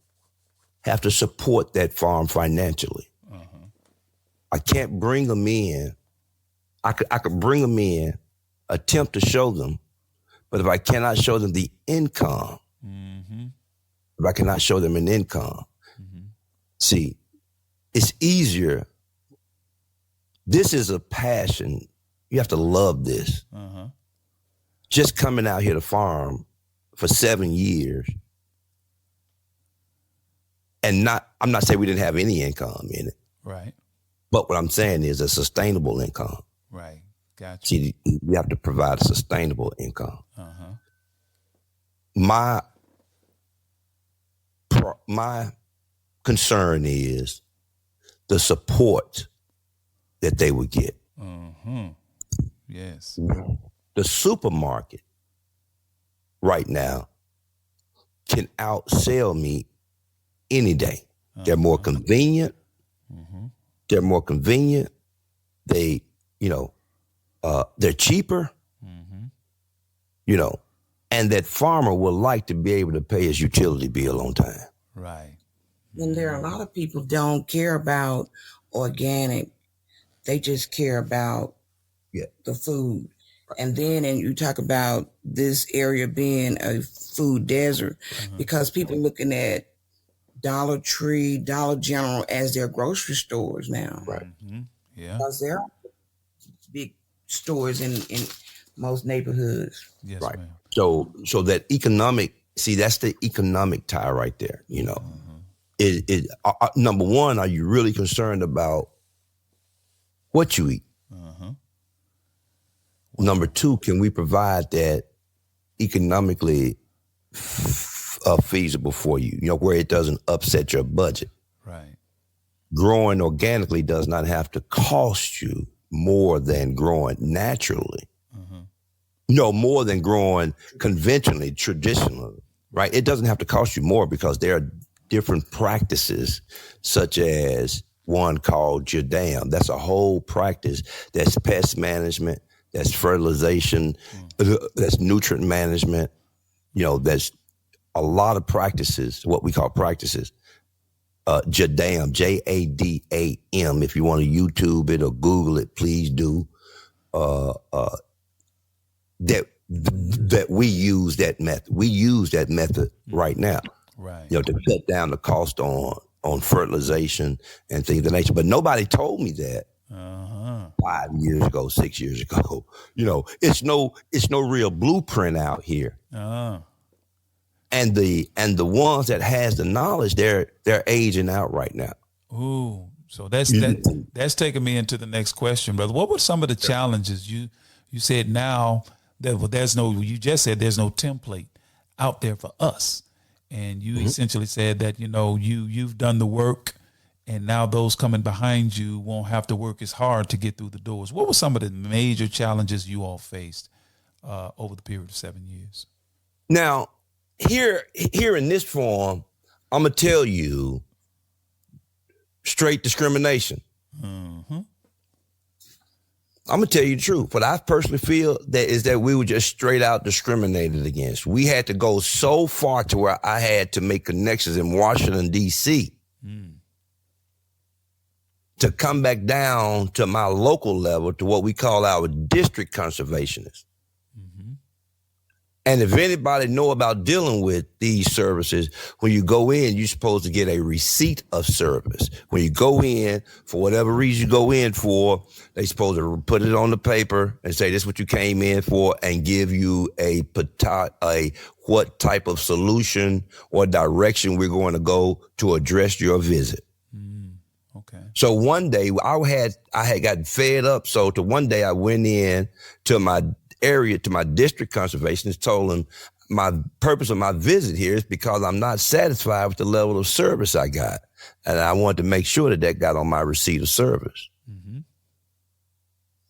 have to support that farm financially. I can't bring them in. I could bring them in, attempt to show them, but if I cannot show them the income, if I cannot show them an income, see, it's easier. This is a passion. You have to love this. Just coming out here to farm for 7 years, and I'm not saying we didn't have any income in it. Right. But what I'm saying is a sustainable income. Right. Gotcha. See, we have to provide a sustainable income. My concern is the support that they would get. Yes. The supermarket right now can outsell me any day. They're more convenient. They're more convenient. They, they're cheaper. And that farmer would like to be able to pay his utility bill on time. Right. And there are a lot of people don't care about organic. They just care about the food. And then you talk about this area being a food desert because people looking at Dollar Tree, Dollar General as their grocery stores now. Right. Yeah. Because there are big stores in most neighborhoods. Yes, right. Ma'am. So that economic, that's the economic tie right there. Number one, are you really concerned about what you eat? Number two, can we provide that economically feasible for you, where it doesn't upset your budget? Right. Growing organically does not have to cost you more than growing naturally. More than growing conventionally, traditionally, right? It doesn't have to cost you more because there are different practices, such as one called Jadam. That's a whole practice. That's pest management, that's fertilization, that's nutrient management. There's a lot of practices, what we call practices. Jadam, Jadam. If you want to YouTube it or Google it, please do. That we use that method. We use that method right now. Right. To cut down the cost on on fertilization and things of that nature. But nobody told me that 5 years ago, 6 years ago. It's no real blueprint out here. And the ones that has the knowledge, they're aging out right now. Ooh, so that's taking me into the next question, brother. What were some of the challenges you said now that you just said there's no template out there for us, and you essentially said that you've done the work, and now those coming behind you won't have to work as hard to get through the doors. What were some of the major challenges you all faced over the period of 7 years? Now, here in this form, I'm gonna tell you straight discrimination. I'm gonna tell you the truth. What I personally feel is that we were just straight out discriminated against. We had to go so far to where I had to make connections in Washington, D.C. to come back down to my local level to what we call our district conservationists. And if anybody know about dealing with these services, when you go in, you're supposed to get a receipt of service. When you go in, for whatever reason you go in for, they're supposed to put it on the paper and say, this is what you came in for, and give you a what type of solution or direction we're going to go to address your visit. Okay. So one day I had gotten fed up. So one day I went in to my area, to my district conservationist, told them my purpose of my visit here is because I'm not satisfied with the level of service I got. And I wanted to make sure that got on my receipt of service.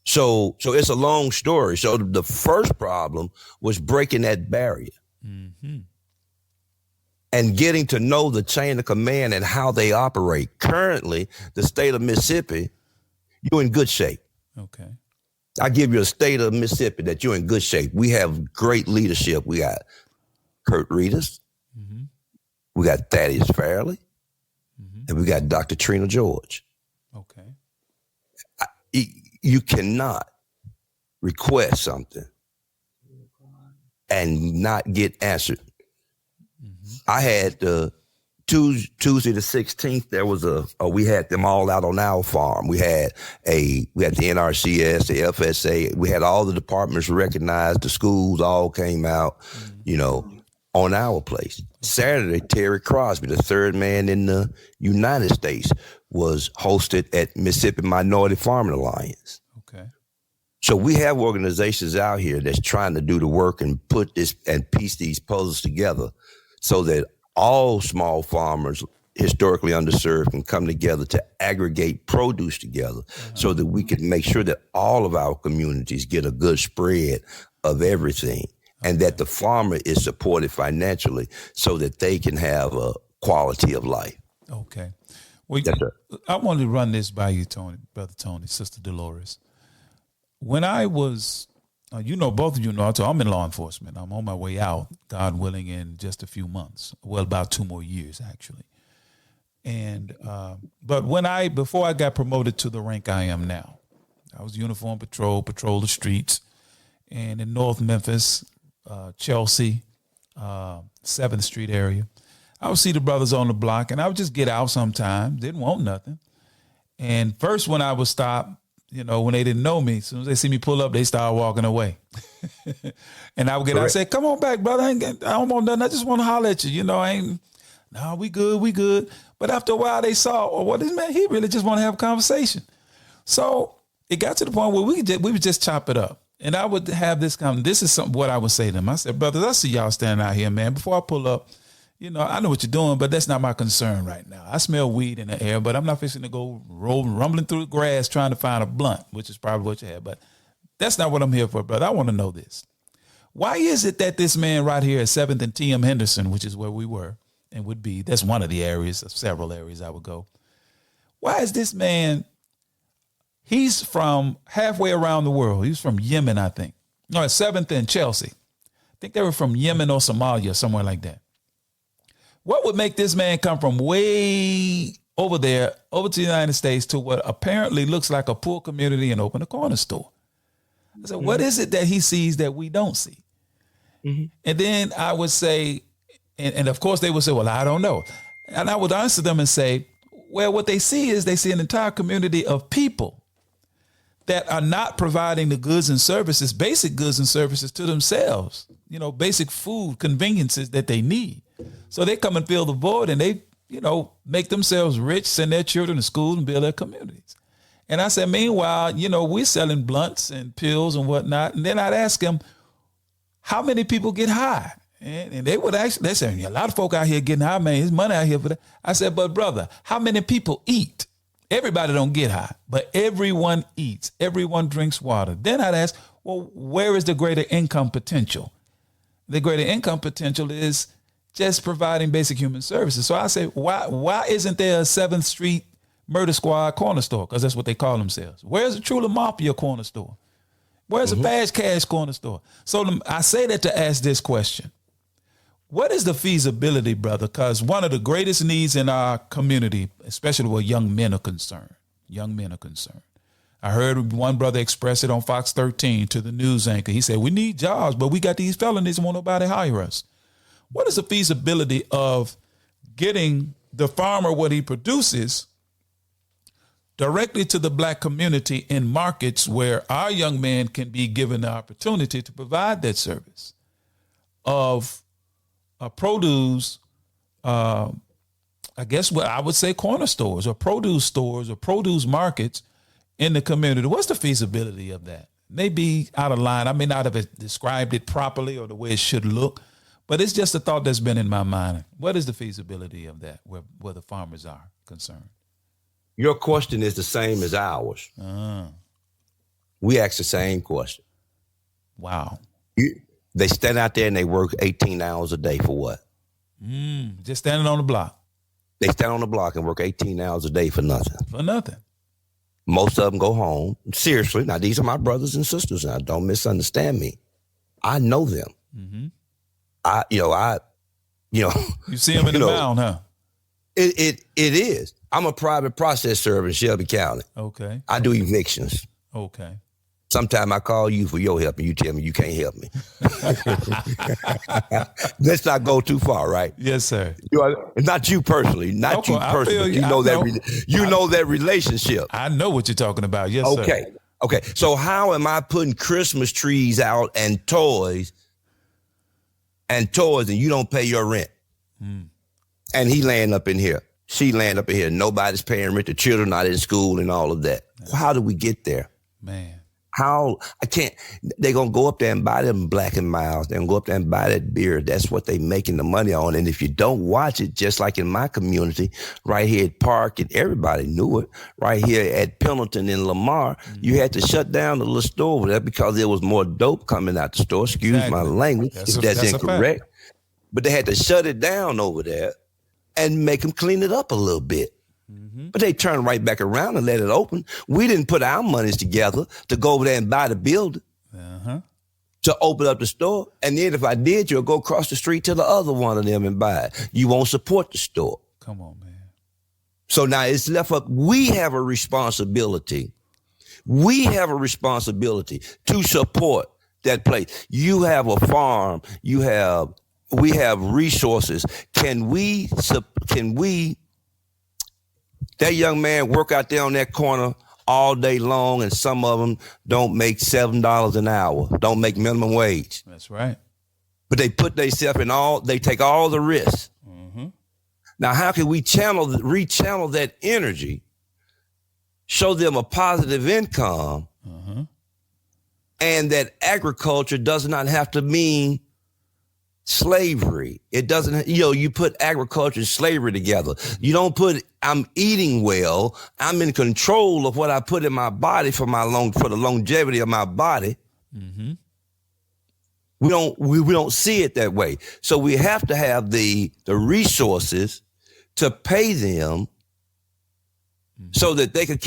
So it's a long story. So the first problem was breaking that barrier and getting to know the chain of command and how they operate. Currently, the state of Mississippi, you're in good shape. Okay. I give you a state of Mississippi that you're in good shape. We have great leadership. We got Kurt Reedus. We got Thaddeus Fairley. And we got Dr. Trina George. Okay. You cannot request something and not get answered. I had Tuesday the 16th, there was we had them all out on our farm. We had the NRCS, the FSA, we had all the departments recognized, the schools all came out, on our place. Saturday, Terry Crosby, the third man in the United States, was hosted at Mississippi Minority Farming Alliance. Okay. So we have organizations out here that's trying to do the work and put this and piece these puzzles together so that all small farmers, historically underserved, can come together to aggregate produce together so that we can make sure that all of our communities get a good spread of everything and that the farmer is supported financially so that they can have a quality of life. Okay. Well, yes, sir. I wanted to run this by you, Tony, Brother Tony, Sister Deloris. When I was, both of you know, I'm in law enforcement. I'm on my way out, God willing, in just a few months. Well, about 2 more years, actually. And but before I got promoted to the rank I am now, I was uniform patrol the streets, and in North Memphis, Chelsea, 7th Street area, I would see the brothers on the block, and I would just get out sometimes. Didn't want nothing. And first, when I would stop, when they didn't know me, as soon as they see me pull up, they start walking away. And I would get out and say, "Come on back, brother. I don't want nothing. I just want to holler at you. We good. But after a while, they saw, well, this man, he really just want to have a conversation. So it got to the point where we would just chop it up. And I would have this this is what I would say to them. I said, brothers, I see y'all standing out here, man. Before I pull up, I know what you're doing, but that's not my concern right now. I smell weed in the air, but I'm not fixing to go rumbling through the grass trying to find a blunt, which is probably what you had. But that's not what I'm here for, brother. I want to know this. Why is it that this man right here at 7th and T.M. Henderson, which is where we were and would be, that's one of the areas, of several areas I would go. Why is this man, he's from halfway around the world. He's from Yemen, I think. No, at 7th and Chelsea. I think they were from Yemen or Somalia, somewhere like that. What would make this man come from way over there, over to the United States, to what apparently looks like a poor community and open a corner store? I said, what is it that he sees that we don't see? And then I would say, and of course they would say, well, I don't know. And I would answer them and say, well, what they see is they see an entire community of people that are not providing the goods and services, basic goods and services to themselves, you know, basic food, conveniences that they need. So they come and fill the void and they, you know, make themselves rich, send their children to school and build their communities. And I said, meanwhile, you know, we're selling blunts and pills and whatnot. And then I'd ask them, how many people get high? And they would actually, they said, a lot of folk out here getting high, man. There's money out here for that. I said, but brother, how many people eat? Everybody don't get high, but everyone eats. Everyone drinks water. Then I'd ask, well, where is the greater income potential? The greater income potential is just providing basic human services. So I say, why isn't there a 7th Street Murder Squad corner store? Because that's what they call themselves. Where's the Chulahoma Mafia corner store? Where's a Fast Cash corner store? So I say that to ask this question. What is the feasibility, brother? Because one of the greatest needs in our community, especially where young men are concerned, I heard one brother express it on Fox 13 to the news anchor. He said, we need jobs, but we got these felonies and won't nobody hire us. What is the feasibility of getting the farmer what he produces directly to the black community in markets where our young men can be given the opportunity to provide that service of produce, I guess what I would say corner stores or produce markets in the community? What's the feasibility of that? Maybe out of line. I may not have described it properly or the way it should look, but it's just a thought that's been in my mind. What is the feasibility of that where the farmers are concerned? Your question is the same as ours. We ask the same question. Wow. They stand out there and they work 18 hours a day for what? Just standing on the block. They stand on the block and work 18 hours a day for nothing. For nothing. Most of them go home. Seriously, now these are my brothers and sisters. Now don't misunderstand me. I know them. Mm-hmm. You see them in the Mound, huh? It is. I'm a private process server in Shelby County. Okay. I do evictions. Okay. Sometime I call you for your help and you tell me you can't help me. Let's not go too far, right? Yes, sir. Not you personally, but you know that relationship. I know what you're talking about. Yes, sir. Okay. So how am I putting Christmas trees out and toys and you don't pay your rent? And he laying up in here. She laying up in here. Nobody's paying rent. The children not in school and all of that. How do we get there? Man. They're going to go up there and buy them Black and Milds. They're going to go up there and buy that beer. That's what they making the money on. And if you don't watch it, just like in my community, right here at Park, and everybody knew it, right here at Pendleton in Lamar, you had to shut down the little store over there because there was more dope coming out the store. Excuse my language if that's incorrect. But they had to shut it down over there and make them clean it up a little bit. But they turned right back around and let it open. We didn't put our monies together to go over there and buy the building to open up the store. And then if I did, you'll go across the street to the other one of them and buy it. You won't support the store. Come on, man. So now it's left up. We have a responsibility. We have a responsibility to support that place. You have a farm. We have resources. Can we that young man work out there on that corner all day long, and some of them don't make $7 an hour, don't make minimum wage. That's right. But they put themselves they take all the risks. Now, how can we rechannel that energy, show them a positive income, and that agriculture does not have to mean slavery? It doesn't, you put agriculture and slavery together. You don't put, I'm eating well, I'm in control of what I put in my body for the longevity of my body. We don't see it that way. So we have to have the resources to pay them so that they could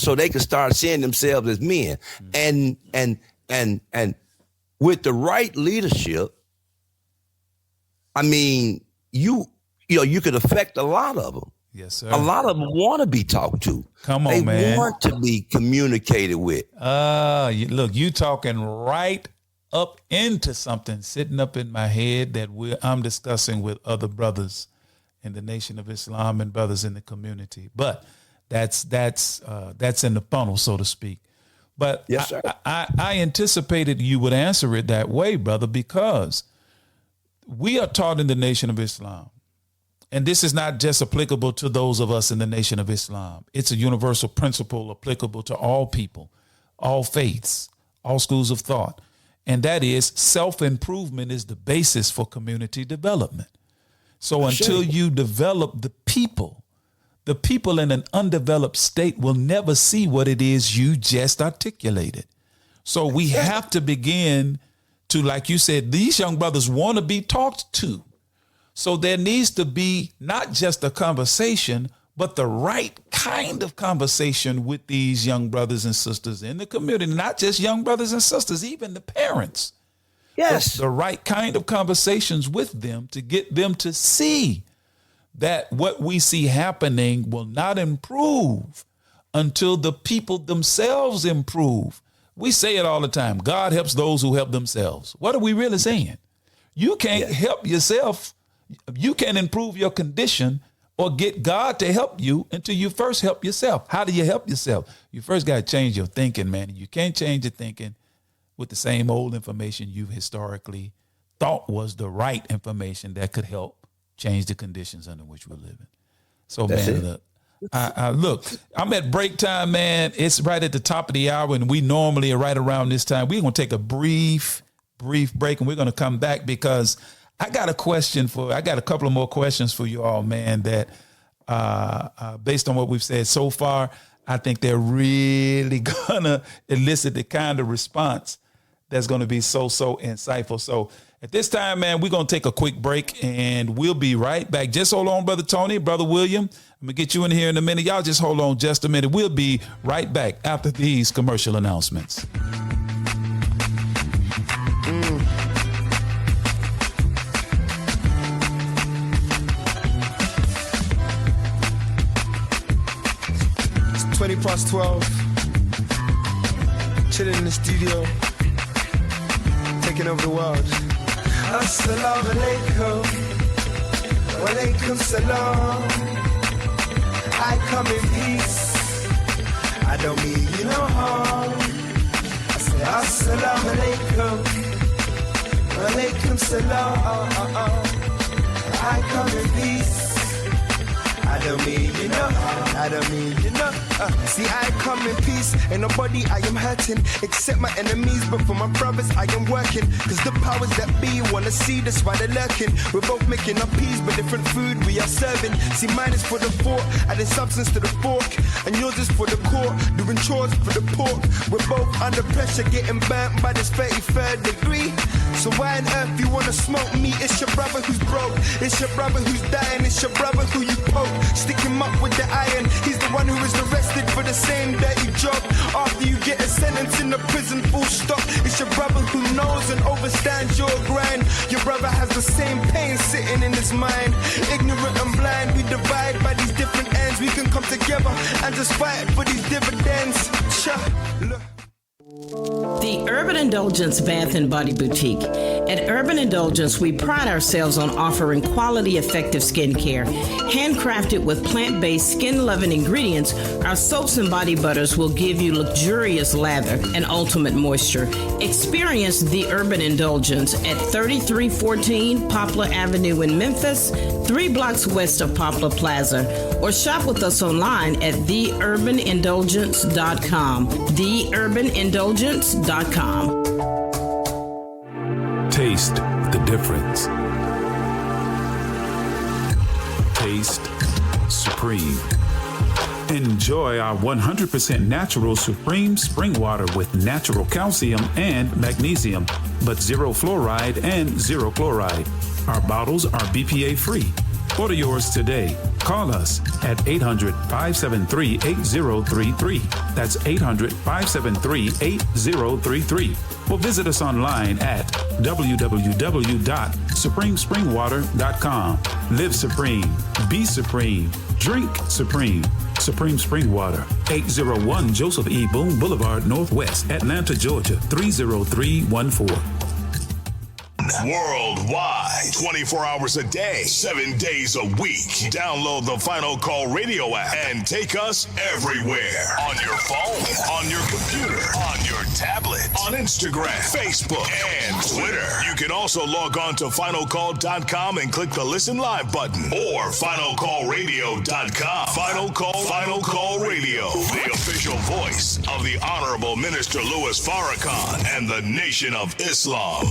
so they could start seeing themselves as men. And with the right leadership, I mean, you could affect a lot of them. Yes, sir. A lot of them want to be talked to. Come on, man. They want to be communicated with. Look, you talking right up into something sitting up in my head that I'm discussing with other brothers in the Nation of Islam and brothers in the community. But that's in the funnel, so to speak. But yes, sir. I anticipated you would answer it that way, brother, because we are taught in the Nation of Islam. And this is not just applicable to those of us in the Nation of Islam. It's a universal principle applicable to all people, all faiths, all schools of thought. And that is self-improvement is the basis for community development. So until you develop the people in an undeveloped state will never see what it is you just articulated. So we have to begin to, like you said, these young brothers want to be talked to. So there needs to be not just a conversation, but the right kind of conversation with these young brothers and sisters in the community, not just young brothers and sisters, even the parents. Yes. The right kind of conversations with them to get them to see that what we see happening will not improve until the people themselves improve. We say it all the time. God helps those who help themselves. What are we really saying? You can't help yourself. You can't improve your condition or get God to help you until you first help yourself. How do you help yourself? You first got to change your thinking, man. You can't change your thinking with the same old information you've historically thought was the right information that could help change the conditions under which we're living. So, man, look, I'm at break time, man. It's right at the top of the hour, and we normally are right around this time. We're going to take a brief break, and we're going to come back because I got a couple of more questions for you all, man, that based on what we've said so far, I think they're really going to elicit the kind of response that's going to be so insightful. So at this time, man, we're going to take a quick break and we'll be right back. Just hold on, Brother Tony, Brother William. I'm going to get you in here in a minute. Y'all just hold on just a minute. We'll be right back after these commercial announcements. It's 12:20. Chilling in the studio. Taking over the world. Assalamu alaikum. Wa alaikum salam. I come in peace. I don't mean you no harm. I say assalamu alaikum. Wa alaikum salam. I come in peace. I don't mean you know. I don't mean you know. See, I come in peace. Ain't nobody I am hurting except my enemies. But for my brothers I am working. Cause the powers that be wanna see, that's why they're lurking. We're both making our peace, but different food we are serving. See, mine is for the fork, adding substance to the fork. And yours is for the court, doing chores for the pork. We're both under pressure, getting burnt by this 33rd degree. So why on earth you wanna smoke me? It's your brother who's broke. It's your brother who's dying. It's your brother who you poke. Stick him up with the iron. He's the one who is arrested for the same dirty job. After you get a sentence in the prison, full stop. It's your brother who knows and overstands your grind. Your brother has the same pain sitting in his mind. Ignorant and blind, we divide by these different ends. We can come together and just fight for these dividends. Look. The Urban Indulgence Bath and Body Boutique. At Urban Indulgence, we pride ourselves on offering quality, effective skincare. Handcrafted with plant-based, skin-loving ingredients, our soaps and body butters will give you luxurious lather and ultimate moisture. Experience the Urban Indulgence at 3314 Poplar Avenue in Memphis, 3 blocks west of Poplar Plaza, or shop with us online at theurbanindulgence.com. theurbanindulgence.com. Taste the difference. Taste Supreme. Enjoy our 100% natural Supreme spring water with natural calcium and magnesium, but 0 fluoride and 0 chloride. Our bottles are BPA free. Order yours today. Call us at 800-573-8033. That's 800-573-8033. Or visit us online at www.supremespringwater.com. Live supreme. Be supreme. Drink supreme. Supreme Spring Water. 801 Joseph E. Boone Boulevard, Northwest, Atlanta, Georgia, 30314. worldwide, 24 hours a day, 7 days a week. Download the Final Call Radio app and take us everywhere. On your phone, on your computer, on your tablet, on Instagram, Facebook, and Twitter. You can also log on to finalcall.com and click the Listen Live button or finalcallradio.com. Final Call Radio, the official voice of the Honorable Minister Louis Farrakhan and the Nation of Islam.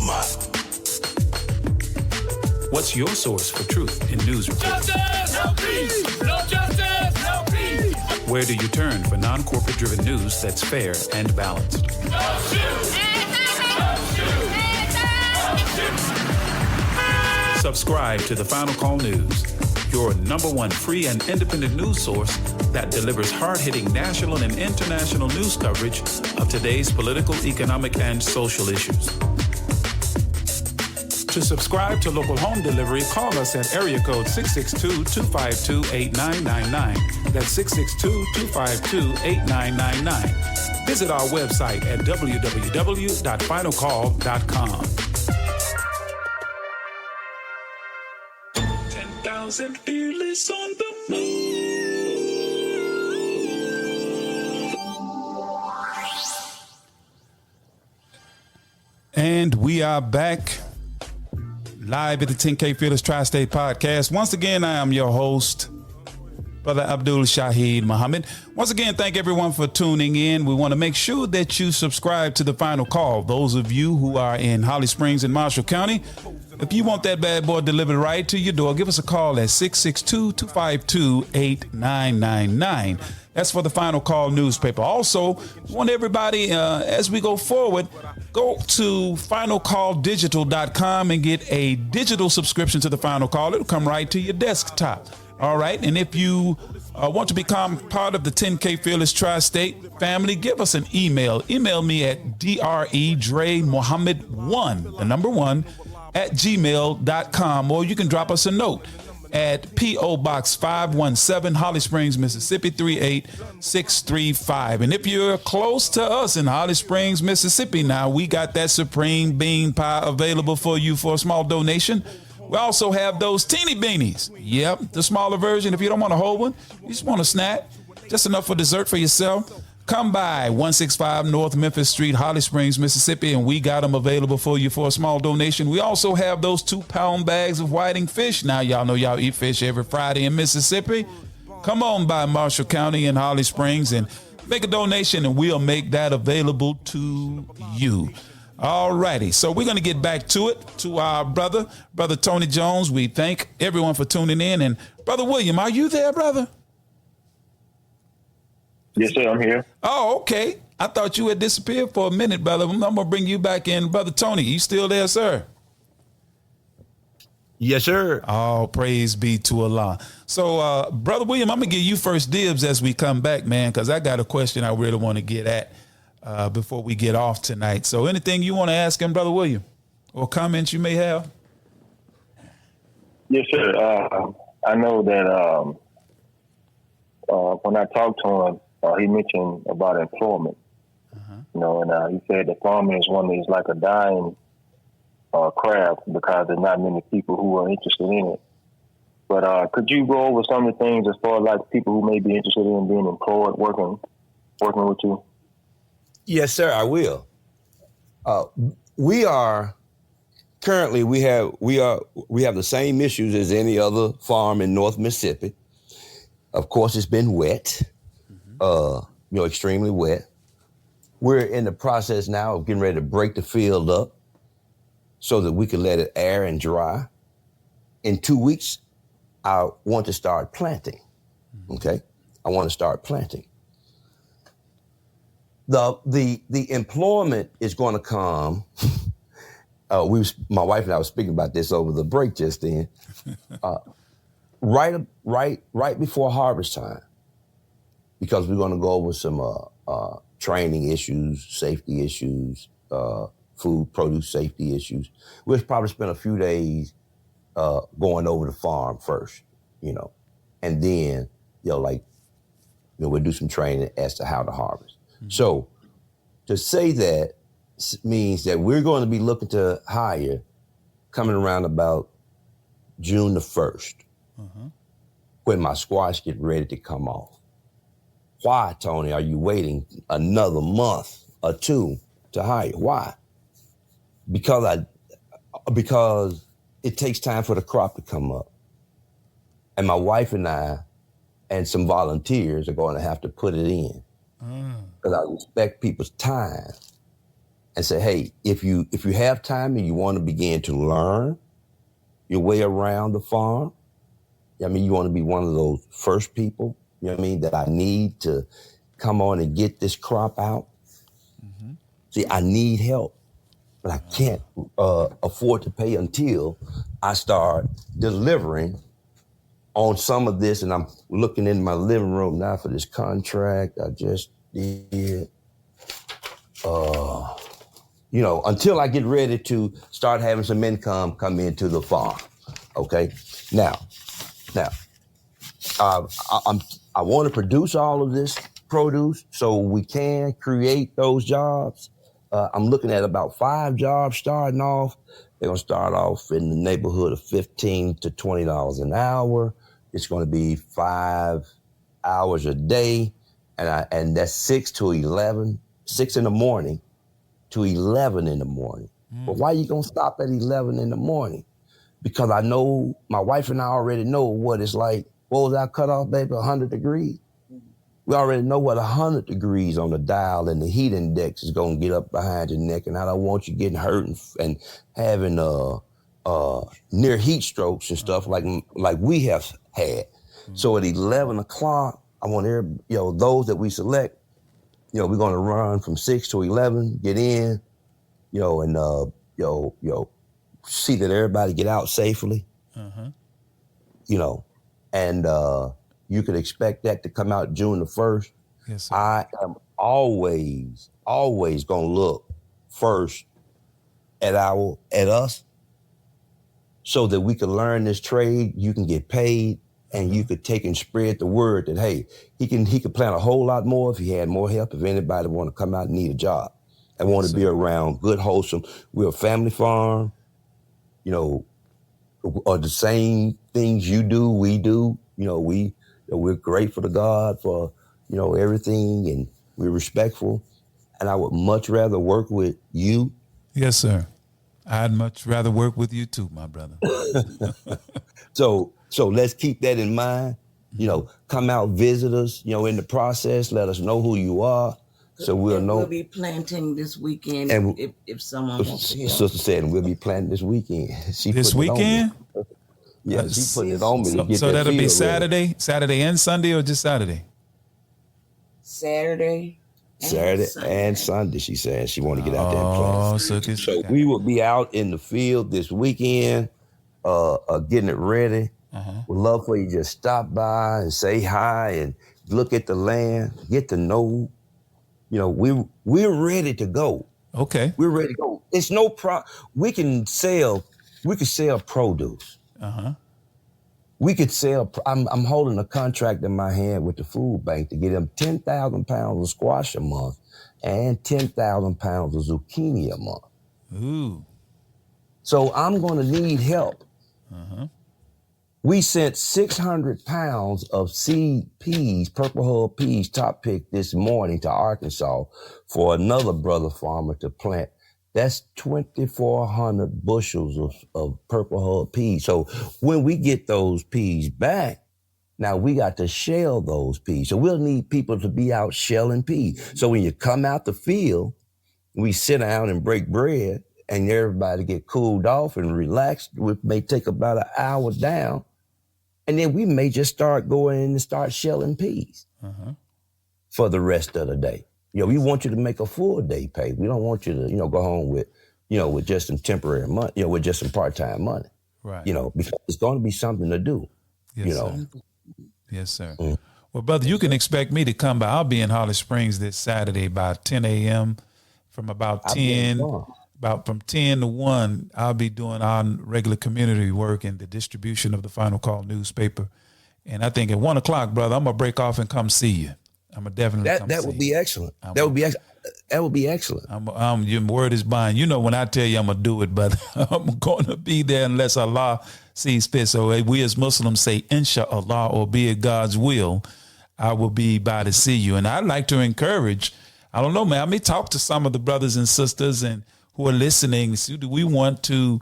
What's your source for truth in news reports? Justice, no peace. No justice, no peace. Where do you turn for non-corporate driven news that's fair and balanced? No shoot. Subscribe to the Final Call News, your #1 free and independent news source that delivers hard-hitting national and international news coverage of today's political, economic, and social issues. To subscribe to local home delivery, call us at area code 662-252-8999. That's 662-252-8999. Visit our website at www.finalcall.com. 10,000 fearless on the move. And we are back live at the 10K Fearless Tri-State Podcast. Once again, I am your host, Brother Abdul Shaheed Muhammad. Once again, thank everyone for tuning in. We want to make sure that you subscribe to the Final Call. Those of you who are in Holly Springs and Marshall County, if you want that bad boy delivered right to your door, give us a call at 662-252-8999. That's for the Final Call newspaper. Also, want everybody, as we go forward, go to finalcalldigital.com and get a digital subscription to the Final Call. It'll come right to your desktop. All right. And if you want to become part of the 10K Fearless Tri-State family, give us an email. Email me at dremuhammad1, the number 1, at gmail.com, or you can drop us a note at P.O. Box 517, Holly Springs, Mississippi 38635. And if you're close to us in Holly Springs, Mississippi, now we got that supreme bean pie available for you for a small donation. We also have those teeny beanies. Yep, the smaller version. If you don't want a whole one, you just want a snack, just enough for dessert for yourself. Come by 165 North Memphis Street, Holly Springs, Mississippi, and we got them available for you for a small donation. We also have those 2-pound bags of whiting fish. Now, y'all know y'all eat fish every Friday in Mississippi. Come on by Marshall County and Holly Springs and make a donation, and we'll make that available to you. All righty. So we're going to get back to it, to our brother Tony Jones. We thank everyone for tuning in. And Brother William, are you there, brother? Yes, sir, I'm here. Oh, okay. I thought you had disappeared for a minute, brother. I'm going to bring you back in. Brother Tony, you still there, sir? Yes, sir. Oh, praise be to Allah. So, Brother William, I'm going to give you first dibs as we come back, man, because I got a question I really want to get at before we get off tonight. So anything you want to ask him, Brother William, or comments you may have? Yes, sir. I know that when I talked to him, he mentioned about employment, you know, and he said that farming is one that is like a dying craft because there's not many people who are interested in it. But could you go over some of the things as far as like people who may be interested in being employed, working with you? Yes, sir, I will. We are currently we have the same issues as any other farm in North Mississippi. Of course, it's been wet, extremely wet. We're in the process now of getting ready to break the field up so that we can let it air and dry. In 2 weeks, I want to start planting. Okay, I want to start planting. The employment is going to come. My wife and I were speaking about this over the break just then. Right before harvest time, because we're going to go over some training issues, safety issues, food, produce safety issues. We'll probably spend a few days going over the farm first, and then we'll do some training as to how to harvest. Mm-hmm. So to say that means that we're going to be looking to hire coming around about June the 1st, when my squash get ready to come off. Why, Tony, are you waiting another month or two to hire? Why? Because it takes time for the crop to come up. And my wife and I and some volunteers are going to have to put it in. Because I respect people's time and say, hey, if you have time and you want to begin to learn your way around the farm, I mean, you want to be one of those first people, you know what I mean, that I need to come on and get this crop out. See, I need help, but I can't afford to pay until I start delivering on some of this. And I'm looking in my living room now for this contract I just did. You know, until I get ready to start having some income come into the farm. Okay, now, I want to produce all of this produce so we can create those jobs. I'm looking at about 5 jobs starting off. They're gonna start off in the neighborhood of $15 to $20 an hour. It's gonna be 5 hours a day, and that's 6 to 11, 6 in the morning to 11 in the morning. But why are you gonna stop at 11 in the morning? Because I know, my wife and I already know what it's like. What was our cutoff, baby? 100 degrees? We already know what 100 degrees on the dial and the heat index is gonna get up behind your neck, and I don't want you getting hurt and having near heat strokes and stuff like we have had. So at 11 o'clock, I want those that we select, we're gonna run from 6 to 11, get in, and see that everybody get out safely, and you could expect that to come out June the 1st. Yes, sir. I am always gonna look first at us so that we can learn this trade, you can get paid, and you could take and spread the word that, hey, he could plant a whole lot more if he had more help, if anybody want to come out and need a job and want to be around good, wholesome. We're a family farm, or the same things you do, we do. We're grateful to God for, everything, and we're respectful. And I would much rather work with you. Yes, sir. I'd much rather work with you too, my brother. So let's keep that in mind. Come out, visit us, in the process, let us know who you are. So we'll know. We'll be planting this weekend and if someone wants to help. Sister said, we'll be planting this weekend. This weekend? Yeah, she put it on me to get so that'll be Saturday and Sunday, or just Saturday? Saturday and Sunday, she said. She want to get out there and plant. So we will be out in the field this weekend, getting it ready. We'd love for you to just stop by and say hi and look at the land, get to know. We're ready to go. Okay. We're ready to go. It's no problem. We can sell produce. We could sell. I'm holding a contract in my hand with the food bank to get them 10,000 pounds of squash a month and 10,000 pounds of zucchini a month. Ooh. So I'm going to need help. We sent 600 pounds of seed peas, Purple Hull peas, top pick this morning to Arkansas for another brother farmer to plant. That's 2,400 bushels of Purple Hull peas. So when we get those peas back, now we got to shell those peas. So we'll need people to be out shelling peas. So when you come out the field, we sit down and break bread and everybody get cooled off and relaxed. We may take about an hour down. And then we may just start going in and start shelling peas for the rest of the day. We want you to make a full day pay. We don't want you to, go home with, with just some temporary money, with just some part-time money. Right. Because it's going to be something to do, Sir. Yes, sir. Well, brother, you can expect me to come by. I'll be in Holly Springs this Saturday by 10 a.m. from about 10. From 10 to 1, I'll be doing our regular community work and the distribution of the Final Call newspaper. And I think at 1 o'clock, brother, I'm going to break off and come see you. I'm going to definitely come That see would be you. excellent. That would be excellent. That would be excellent. Your word is bond. You know, when I tell you I'm going to do it, but I'm going to be there unless Allah sees fit. So we as Muslims say, inshallah, or be it God's will, I will be by to see you. And I'd like to encourage, I don't know, man, I may talk to some of the brothers and sisters and who are listening. So do we want to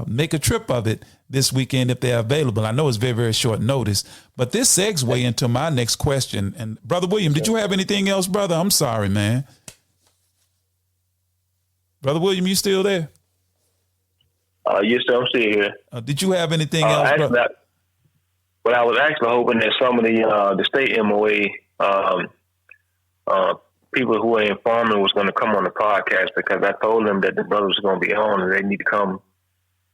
make a trip of it this weekend if they're available? I know it's very, very short notice, but this segue into my next question. And Brother William, did you have anything else, brother? I'm sorry, man. Brother William, you still there? Yes, sir, I'm still here. Did you have anything else, brother? But I was actually hoping that some of the state MOA people who are in farming was going to come on the podcast, because I told them that the brothers are going to be on and they need to come.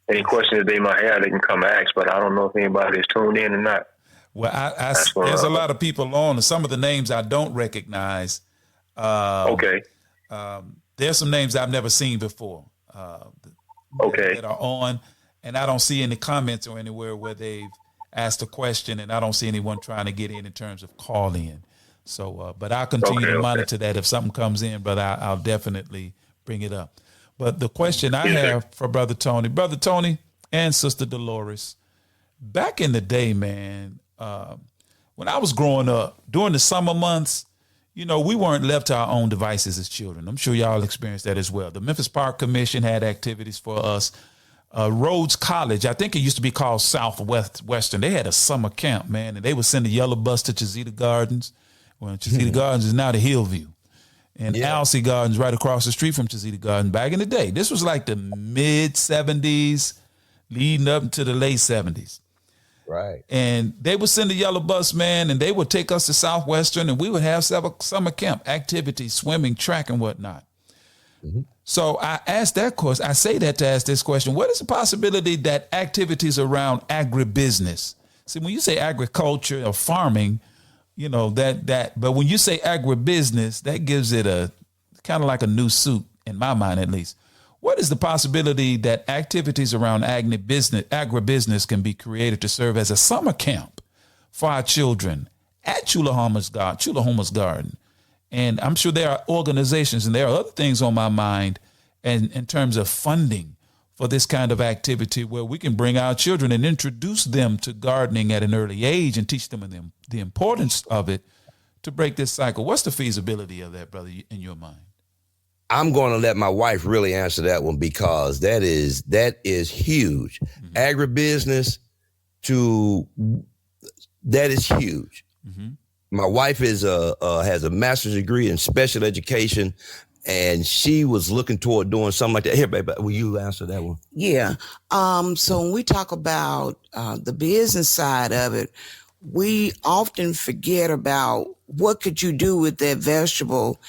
Any questions that they might have, they can come ask, but I don't know if anybody is tuned in or not. Well, there's a lot of people on, and some of the names I don't recognize. Okay. There's some names I've never seen before. Okay. That are on, and I don't see any comments or anywhere where they've asked a question, and I don't see anyone trying to get in terms of call in. So, but I'll continue to monitor that. If something comes in, brother, I'll definitely bring it up. But the question I have for Brother Tony and Sister Deloris, back in the day, man, when I was growing up, during the summer months, you know, we weren't left to our own devices as children. I'm sure y'all experienced that as well. The Memphis Park Commission had activities for us. Rhodes College, I think it used to be called Southwestern. They had a summer camp, man, and they would send a yellow bus to Chizita Gardens. Well, Chizita Gardens is now the Hillview. And Alcee Gardens right across the street from Chizita Gardens back in the day. This was like the mid-'70s, leading up to the late 70s. Right. And they would send a yellow bus, man, and they would take us to Southwestern, and we would have several summer camp activities, swimming, track, and whatnot. Mm-hmm. So I asked that question. I say that to ask this question. What is the possibility that activities around agribusiness? See, when you say agriculture or farming, you know, but when you say agribusiness, that gives it a kind of like a new suit in my mind, at least. What is the possibility that activities around agribusiness can be created to serve as a summer camp for our children at Chulahoma's Garden? And I'm sure there are organizations and there are other things on my mind and in terms of funding for this kind of activity where we can bring our children and introduce them to gardening at an early age and teach them the importance of it to break this cycle. What's the feasibility of that, brother, in your mind? I'm going to let my wife really answer that one, because that is huge. Mm-hmm. Agribusiness that is huge. Mm-hmm. My wife has a master's degree in special education, and she was looking toward doing something like that. Here, baby, will you answer that one? Yeah. So when we talk about the business side of it, we often forget about what could you do with that vegetable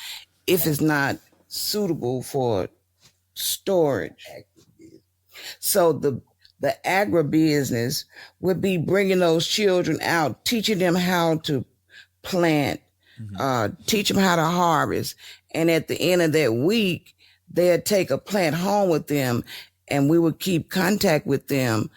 if it's not suitable for storage. So the agribusiness would be bringing those children out, teaching them how to plant, teach them how to harvest. And at the end of that week, they'd take a plant home with them, and we would keep contact with them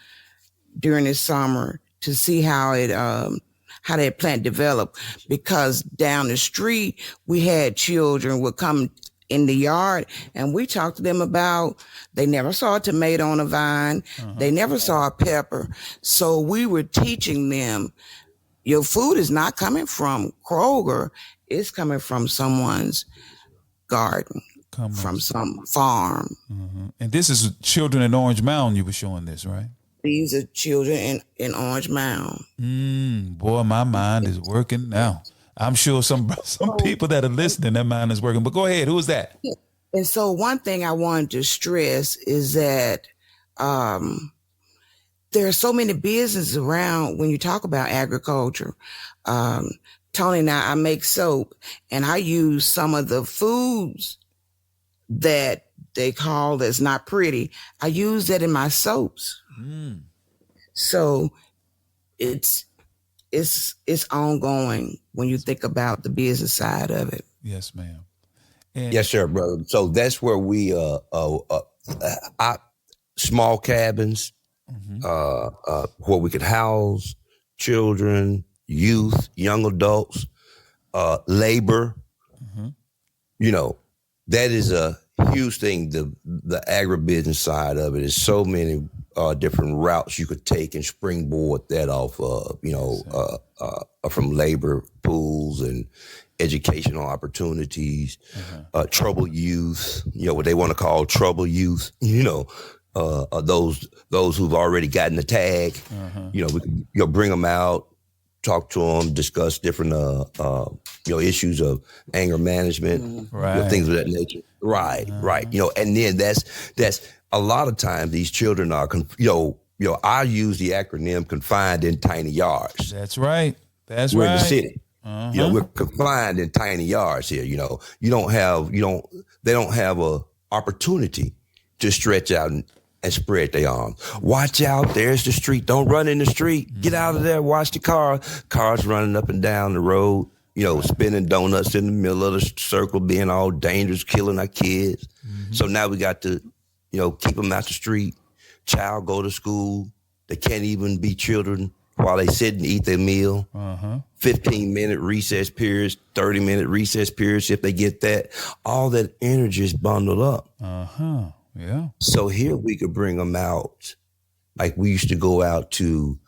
during the summer to see how that plant developed. Because down the street, we had children would come in the yard, and we talked to them about, they never saw a tomato on a vine. They never saw a pepper. So we were teaching them, your food is not coming from Kroger. It's coming from someone's garden, from some farm. Mm-hmm. And this is children in Orange Mound you were showing this, right? These are children in Orange Mound. Boy, my mind is working now. I'm sure some people that are listening, their mind is working. But go ahead. Who is that? And so one thing I wanted to stress is that there are so many businesses around when you talk about agriculture. Tony and I make soap, and I use some of the foods that they call that's not pretty. I use that in my soaps. So it's ongoing when you think about the business side of it. Yes, ma'am. Yes, sir, brother. So that's where we small cabins, where we could house children, youth, young adults, labor, that is a huge thing. The agribusiness side of it is so many different routes you could take and springboard that off of, from labor pools and educational opportunities, troubled youth, what they want to call troubled youth, those who've already gotten the tag, we can bring them out, talk to them, discuss different issues of anger management, things of that nature. Right. And then that's a lot of times these children are, I use the acronym confined in tiny yards. That's right. We're in the city. We're confined in tiny yards here. They don't have a opportunity to stretch out and spread their arms. Watch out, there's the street. Don't run in the street. Get out of there. Watch the cars running up and down the road, spinning donuts in the middle of the circle, being all dangerous, killing our kids. So now we got to, keep them out the street. Child go to school. They can't even be children while they sit and eat their meal. 15-minute recess periods, 30-minute recess periods, if they get that. All that energy is bundled up. Yeah. So here we could bring them out. Like we used to go out to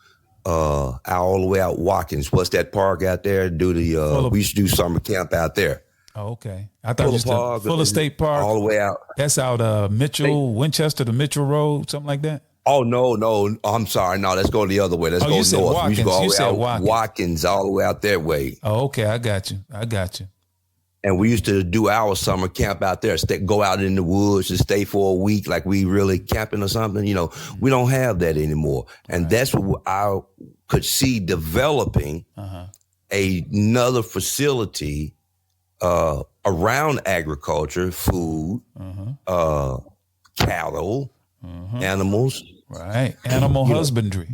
all the way out Watkins. What's that park out there? We used to do summer camp out there. Oh, okay. I thought it was Fuller State Park. All the way out. That's out Winchester to Mitchell Road, something like that. Oh, no. I'm sorry. No, let's go the other way. Let's go north. Watkins. We used to go all the way out Watkins. Watkins, all the way out that way. Oh, okay. I got you. And we used to do our summer camp out there, go out in the woods and stay for a week like we really camping or something. We don't have that anymore. And that's what I could see developing another facility around agriculture, food, cattle, animals. Right. Animal husbandry.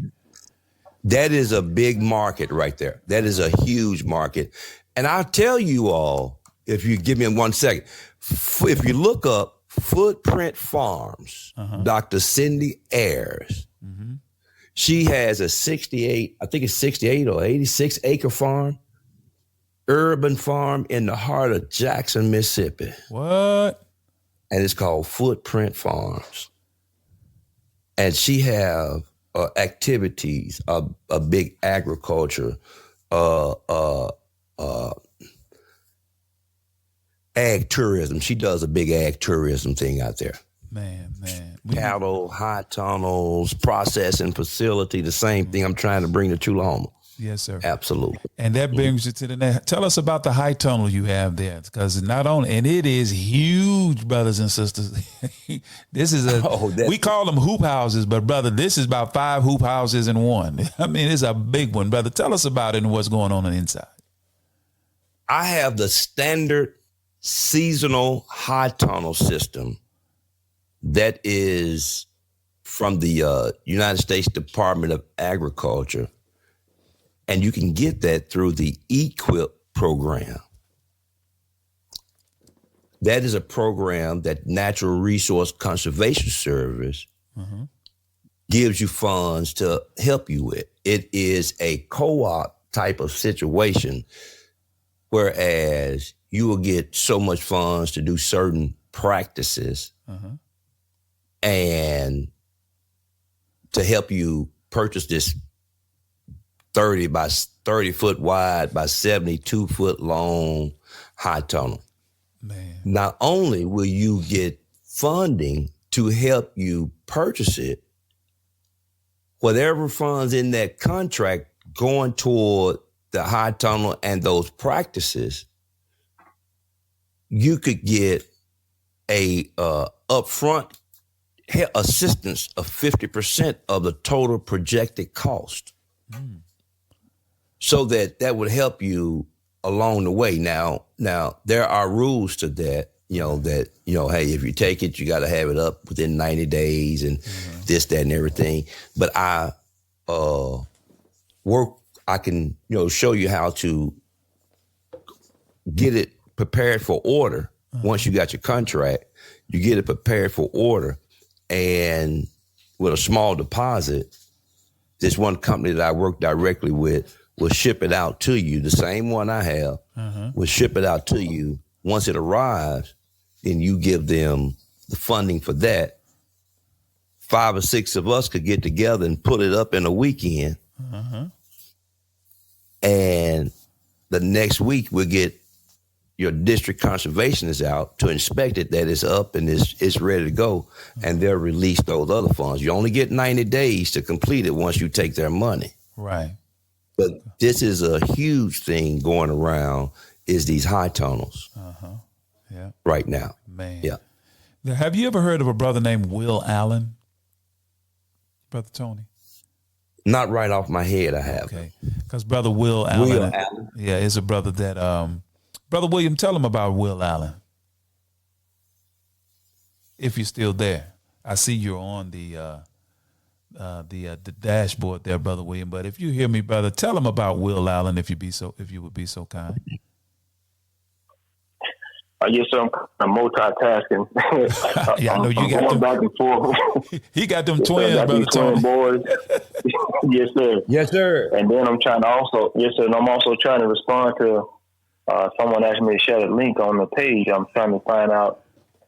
That is a big market right there. That is a huge market. And I'll tell you all, if you give me 1 second, if you look up Footprint Farms, Dr. Cindy Ayers, she has a 68 or 86 acre farm, urban farm in the heart of Jackson, Mississippi. What? And it's called Footprint Farms. And she have activities, a big agriculture, ag tourism. She does a big ag tourism thing out there. Man. Cattle, high tunnels, processing facility, the same thing I'm trying to bring to Chulahoma. Yes, sir. Absolutely. And that brings you to the next. Tell us about the high tunnel you have there, because and it is huge, brothers and sisters. This is we call them hoop houses, but brother, this is about 5 hoop houses in one. I mean, it's a big one, brother. Tell us about it and what's going on the inside. I have the standard seasonal high tunnel system that is from the United States Department of Agriculture. And you can get that through the EQIP program. That is a program that Natural Resource Conservation Service gives you funds to help you with. It is a co-op type of situation, whereas you will get so much funds to do certain practices and to help you purchase this 30 by 30 foot wide by 72 foot long high tunnel. Man. Not only will you get funding to help you purchase it, whatever funds in that contract going toward the high tunnel and those practices, you could get a upfront assistance of 50% of the total projected cost. So that would help you along the way. Now there are rules to that, hey, if you take it, you got to have it up within 90 days and this, that, and everything. But I can, show you how to get it prepared for order. Once you got your contract, you get it prepared for order. And with a small deposit, this one company that I work directly with will ship it out to you. The same one I have will ship it out to you once it arrives, then you give them the funding for that. 5 or 6 of us could get together and put it up in a weekend. And the next week we'll get your district conservationist out to inspect it, that it's up and it's ready to go, and they'll release those other funds. You only get 90 days to complete it once you take their money. Right. But this is a huge thing going around, is these high tunnels right now. Man. Yeah. Now, have you ever heard of a brother named Will Allen? Brother Tony? Not right off my head, I have. Okay. Because Brother Will Allen. Yeah, is a brother that, Brother William, tell him about Will Allen. If you're still there. I see you're on the dashboard there, Brother William. But if you hear me, brother, tell him about Will Allen if you would be so kind. Yes, sir. I'm multitasking. Yeah, I know you got them back and forth. He got them twins, Brother Tony. Boys. Yes, sir. Yes, sir. And then I'm trying to also, yes, sir. And I'm also trying to respond to someone asked me to share the link on the page. I'm trying to find out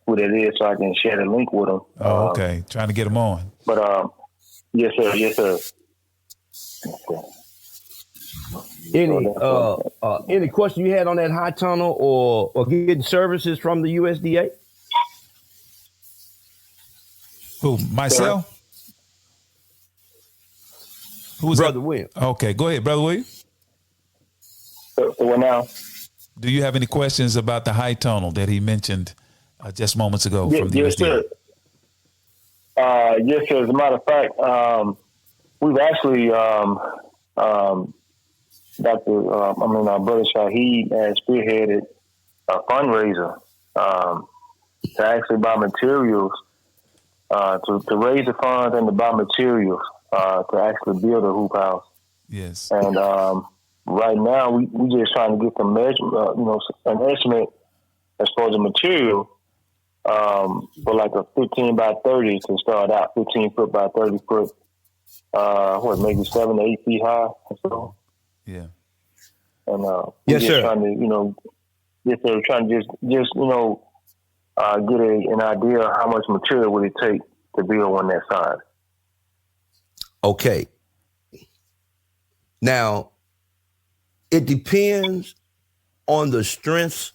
who that is so I can share the link with them. Oh, okay. Trying to get them on. But yes, sir. Yes, sir. Okay. Any question you had on that high tunnel or getting services from the USDA? Who, myself? Who's Brother William? Okay, go ahead, Brother William. So what now? Do you have any questions about the high tunnel that he mentioned just moments ago from the yes, USDA? sir. Yes, sir. As a matter of fact, we've actually our brother Shaheed has spearheaded a fundraiser to actually buy materials, to raise the funds and to buy materials to actually build a hoop house. Yes. And right now we just trying to get some measurement, an estimate as far as the material for like a 15 by 30 to start out, 15 foot by 30 foot, maybe 7 to 8 feet high or so. Yeah. And yes, sir. Trying to, trying to just get an idea of how much material would it take to build on that side. Okay. Now, it depends on the strength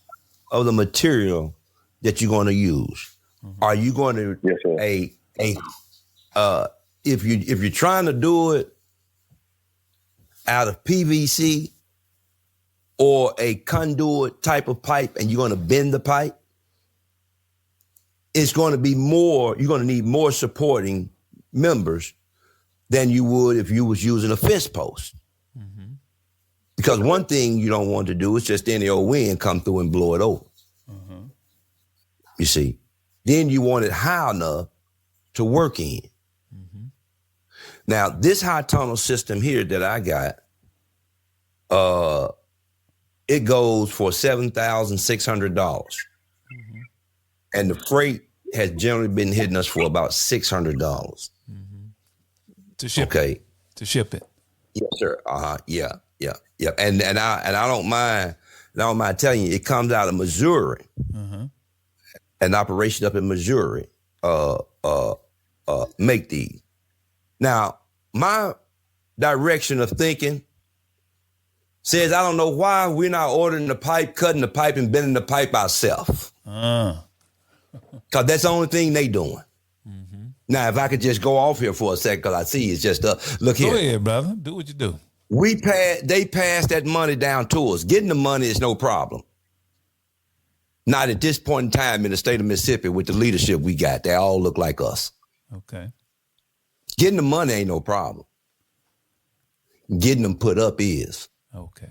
of the material that you're going to use. Mm-hmm. Are you going to if you're trying to do it out of PVC or a conduit type of pipe and you're going to bend the pipe, it's going to be more, you're going to need more supporting members than you would if you was using a fence post. Mm-hmm. Because one thing you don't want to do is just any old wind come through and blow it over. Mm-hmm. You see, then you want it high enough to work in. Mm-hmm. Now, this high tunnel system here that I got, it goes for $7,600. Mm-hmm. And the freight has generally been hitting us for about $600. Mm-hmm. To ship it. To ship it. Yes, sir. Yeah. And I don't mind telling you, it comes out of Missouri. Mm-hmm. An operation up in Missouri make these. Now, my direction of thinking says I don't know why we're not ordering the pipe, cutting the pipe, and bending the pipe ourselves. Because that's the only thing they doing. Mm-hmm. Now, if I could just go off here for a second, because I see it's just look here. Go ahead, brother. Do what you do. They pass that money down to us. Getting the money is no problem. Not at this point in time in the state of Mississippi with the leadership we got. They all look like us. Okay. Getting the money ain't no problem. Getting them put up is. Okay.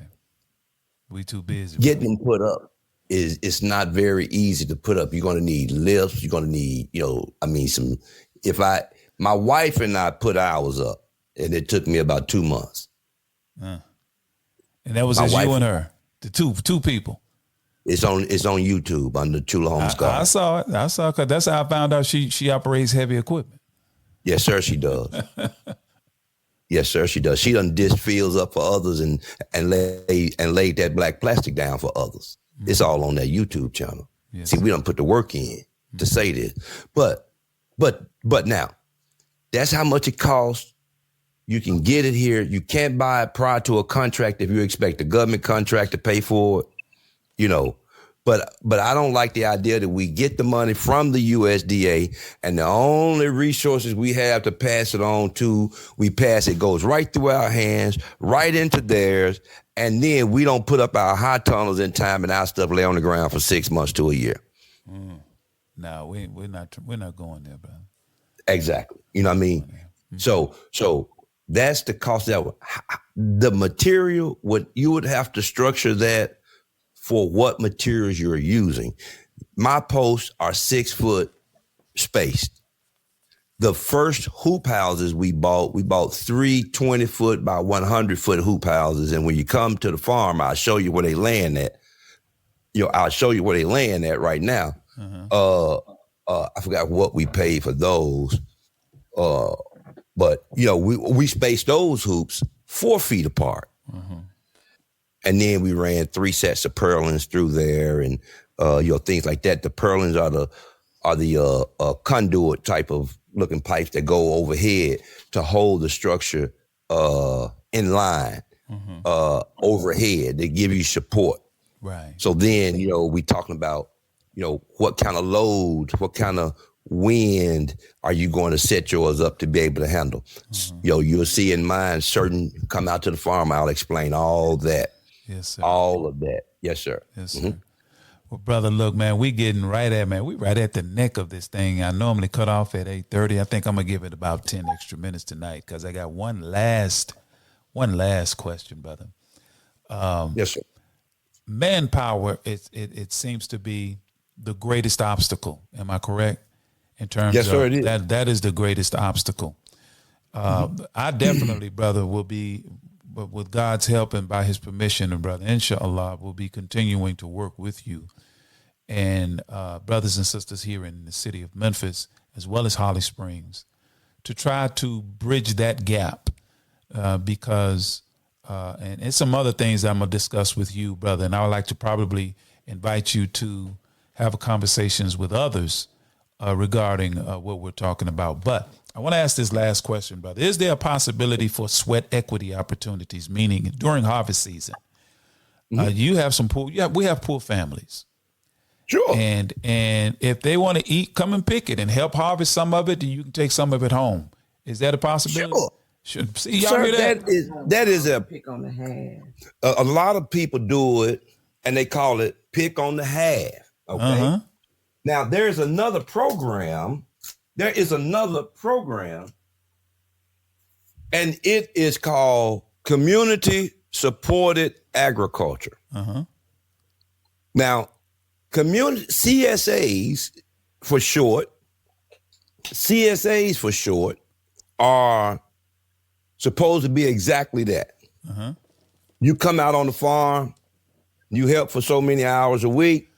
We too busy. Getting them put up it's not very easy to put up. You're going to need lifts. You're going to need, my wife and I put ours up and it took me about 2 months. And that was just you and her, the two people. It's on YouTube under Chulahoma Scar. I saw it. Because that's how I found out she operates heavy equipment. Yes, sir, she does. Yes, sir, she does. She done disc fields up for others and laid that black plastic down for others. It's all on that YouTube channel. Yes, See, we don't put the work in to say this, but now that's how much it costs. You can get it here. You can't buy it prior to a contract if you expect a government contract to pay for it, you know. But I don't like the idea that we get the money from the USDA and the only resources we have to pass it on to, we pass it, goes right through our hands, right into theirs, and then we don't put up our high tunnels in time and our stuff lay on the ground for 6 months to a year. No, we're not going there, brother. Exactly. You know what I mean? So that's the cost that the material, what you would have to structure that for what materials you're using. My posts are 6 foot spaced. The first hoop houses we bought 3 20-foot by 100-foot hoop houses. And when you come to the farm, I'll show you where they land at. I'll show you where they land at right now. I forgot what we paid for those. But we spaced those hoops 4 feet apart. And then we ran 3 sets of purlins through there, and things like that. The purlins are the conduit type of looking pipes that go overhead to hold the structure in line overhead. They give you support. Right. So then we talking about what kind of load, what kind of wind are you going to set yours up to be able to handle? You'll see in mine certain come out to the farm. I'll explain all that. Yes, sir. All of that. Yes, sir. Yes, sir. Well, brother, look, man, we right at the neck of this thing. I normally cut off at 8:30. I think I'm gonna give it about 10 extra minutes tonight because I got one last question, brother. Yes, sir. Manpower, it seems to be the greatest obstacle. Am I correct? In terms yes, sir, of it is. that is the greatest obstacle. I definitely, brother, will be, but with God's help and by his permission, and brother, inshallah, will be continuing to work with you and brothers and sisters here in the city of Memphis, as well as Holly Springs, to try to bridge that gap because, and some other things that I'm going to discuss with you, brother, and I would like to probably invite you to have conversations with others regarding what we're talking about. But I want to ask this last question, brother. Is there a possibility for sweat equity opportunities, meaning during harvest season? You have some poor, we have poor families. Sure. And if they want to eat, come and pick it and help harvest some of it, and you can take some of it home. Is that a possibility? Sure. See, y'all Sir, hear that? that is a Pick on the half. a lot of people do it, and they call it pick on the half. Okay. Now there's another program. There is another program, and it is called Community Supported Agriculture. Now, community CSAs for short are supposed to be exactly that. You come out on the farm, you help for so many hours a week,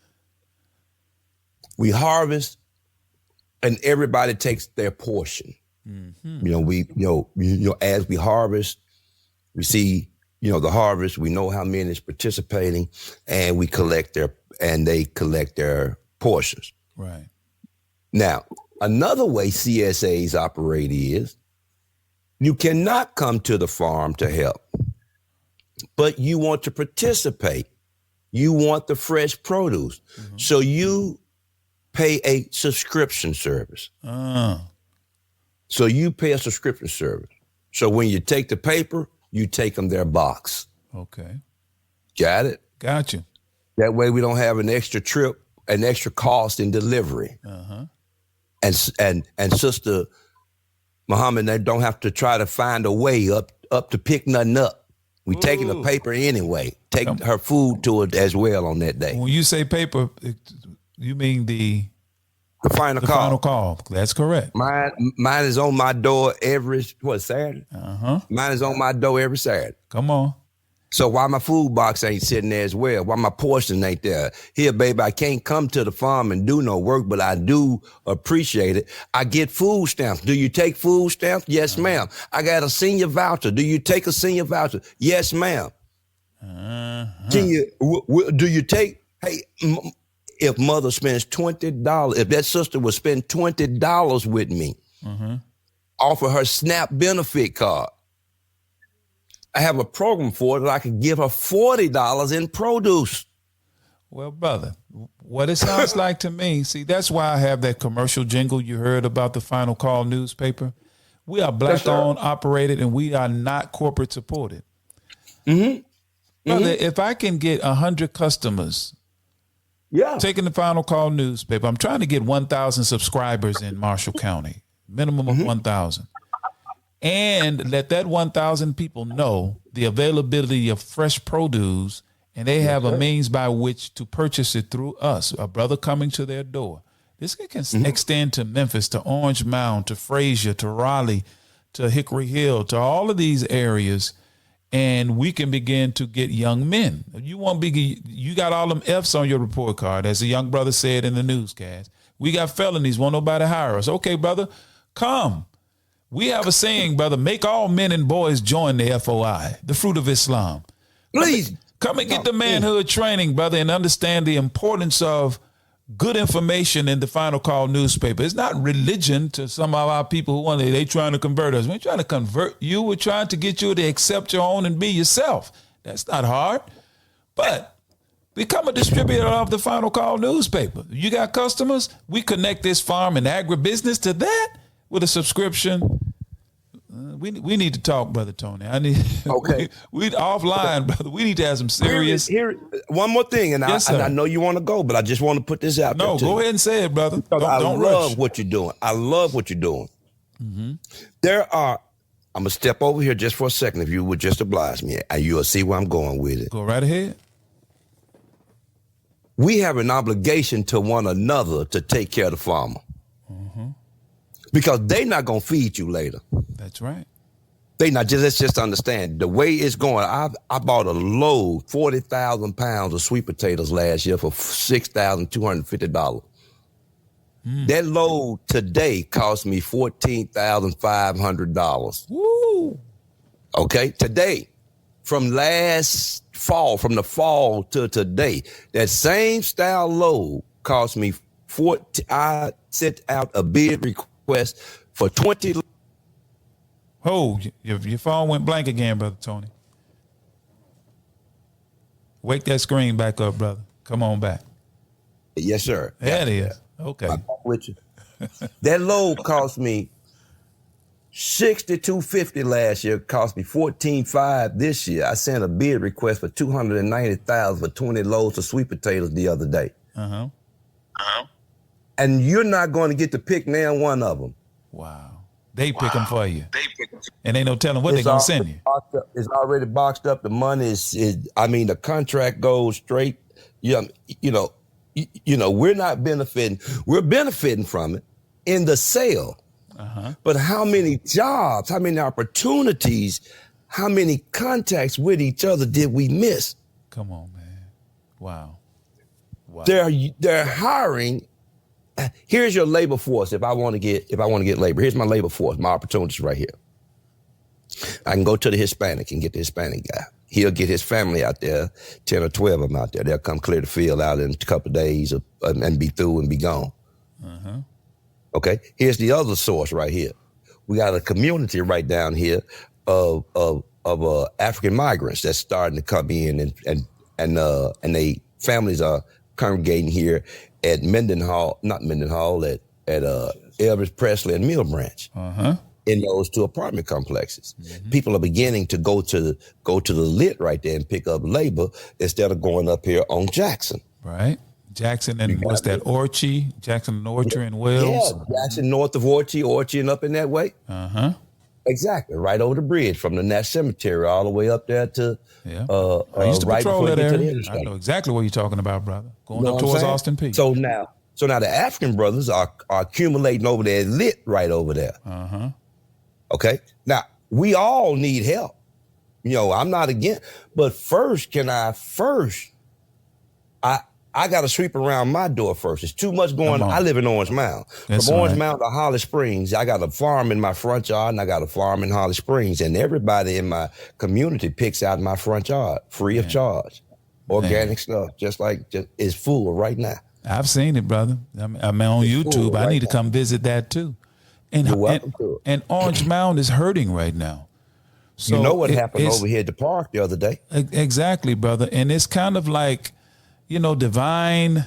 we harvest, and everybody takes their portion. As we harvest, we see, the harvest, we know how many is participating, and they collect their portions. Right. Now, another way CSAs operate is you cannot come to the farm to help, but you want to participate. You want the fresh produce. So you pay a subscription service. So you pay a subscription service. So when you take the paper, you take them their box. Okay. Got it? Got you. That way we don't have an extra trip, an extra cost in delivery. And Sister Muhammad, they don't have to try to find a way up to pick nothing up. We taking the paper anyway. Take her food to it as well on that day. When you say paper, you mean the final call. Final call. That's correct. Mine is on my door every Saturday. Mine is on my door every Saturday. Come on. So why my food box ain't sitting there as well? Why my portion ain't there? Here, baby, I can't come to the farm and do no work, but I do appreciate it. I get food stamps. Do you take food stamps? Yes, ma'am. I got a senior voucher. Do you take a senior voucher? Yes, ma'am. Do you take Hey, if mother spends $20, if that sister would spend $20 with me, offer her SNAP benefit card, I have a program for it that I could give her $40 in produce. Well, brother, what it sounds like to me, see, that's why I have that commercial jingle you heard about the Final Call newspaper. We are black-owned, operated, and we are not corporate supported. Brother, if I can get 100 customers taking the Final Call newspaper, I'm trying to get 1,000 subscribers in Marshall County, minimum of 1,000. And let that 1,000 people know the availability of fresh produce, and they have a means by which to purchase it through us, a brother coming to their door. This can extend to Memphis, to Orange Mound, to Frazier, to Raleigh, to Hickory Hill, to all of these areas, and we can begin to get young men. You got all them F's on your report card, as the young brother said in the newscast. We got felonies, won't nobody hire us. Okay, brother, come. We have a saying, brother, make all men and boys join the FOI, the Fruit of Islam. Please. Come and get the manhood training, brother, and understand the importance of good information in the Final Call newspaper. It's not religion to some of our people who they trying to convert us. We're trying to convert you. We're trying to get you to accept your own and be yourself. That's not hard. But become a distributor of the Final Call newspaper. You got customers? We connect this farm and agribusiness to that with a subscription. We need to talk, Brother Tony. We offline, brother. We need to have some serious. Here, one more thing, and I know you want to go, but I just want to put this out there. No, go ahead and say it, brother. I don't love rush. what you're doing. I love what you're doing. I'm gonna step over here just for a second, if you would just oblige me, and you'll see where I'm going with it. Go right ahead. We have an obligation to one another to take care of the farmer. Because they're not going to feed you later. That's right. Let's just understand the way it's going. I bought a load, 40,000 pounds of sweet potatoes last year for $6,250. That load today cost me $14,500. Woo! Okay, today, from the fall to today, that same style load cost me I sent out a bid request for 20. Oh, your phone went blank again, Brother Tony. Wake that screen back up, brother. Come on back. Yes, sir. There it is. Okay. I'm with you. That load cost me $6,250 last year. Cost me $14,500 this year. I sent a bid request for $290,000 for 20 loads of sweet potatoes the other day. And you're not going to get to pick now one of them. Wow. They pick them for you. And ain't no telling what they're going to send you. It's already boxed up. The money the contract goes straight. We're not benefiting. We're benefiting from it in the sale. But how many jobs, how many opportunities, how many contacts with each other did we miss? Come on, man. Wow. They're hiring. Here's your labor force. If I want to get labor, here's my labor force, my opportunities right here. I can go to the Hispanic and get the Hispanic guy. He'll get his family out there, 10 or 12 of them out there. They'll come clear the field out in a couple of days and be through and be gone. Okay, here's the other source right here. We got a community right down here of African migrants that's starting to come in, and they families are congregating here at Elvis Presley and Mill Branch. In those two apartment complexes. People are beginning to go to the lit right there and pick up labor instead of going up here on Jackson. Right. Jackson and what's that, Orchie? Jackson and Orchard and Wells? Yeah, Jackson north of Orchie and up in that way. Exactly, right over the bridge from the Nash Cemetery all the way up there to I used to right patrol that area. I know exactly what you're talking about, brother. Going up towards Austin Peak. So now the African brothers are accumulating over there, lit right over there. Okay, now we all need help. I'm not against, but I got to sweep around my door first. It's too much going on. I live in Orange Mound. From Orange Mound to Holly Springs, I got a farm in my front yard, and I got a farm in Holly Springs, and everybody in my community picks out my front yard free of charge. organic stuff, just it's full right now. I've seen it, brother. I'm on YouTube. I need to come visit that too. And, You're welcome to it. And Orange Mound is hurting right now. So you know what happened over here at the park the other day? Exactly, brother. And it's kind of like, divine,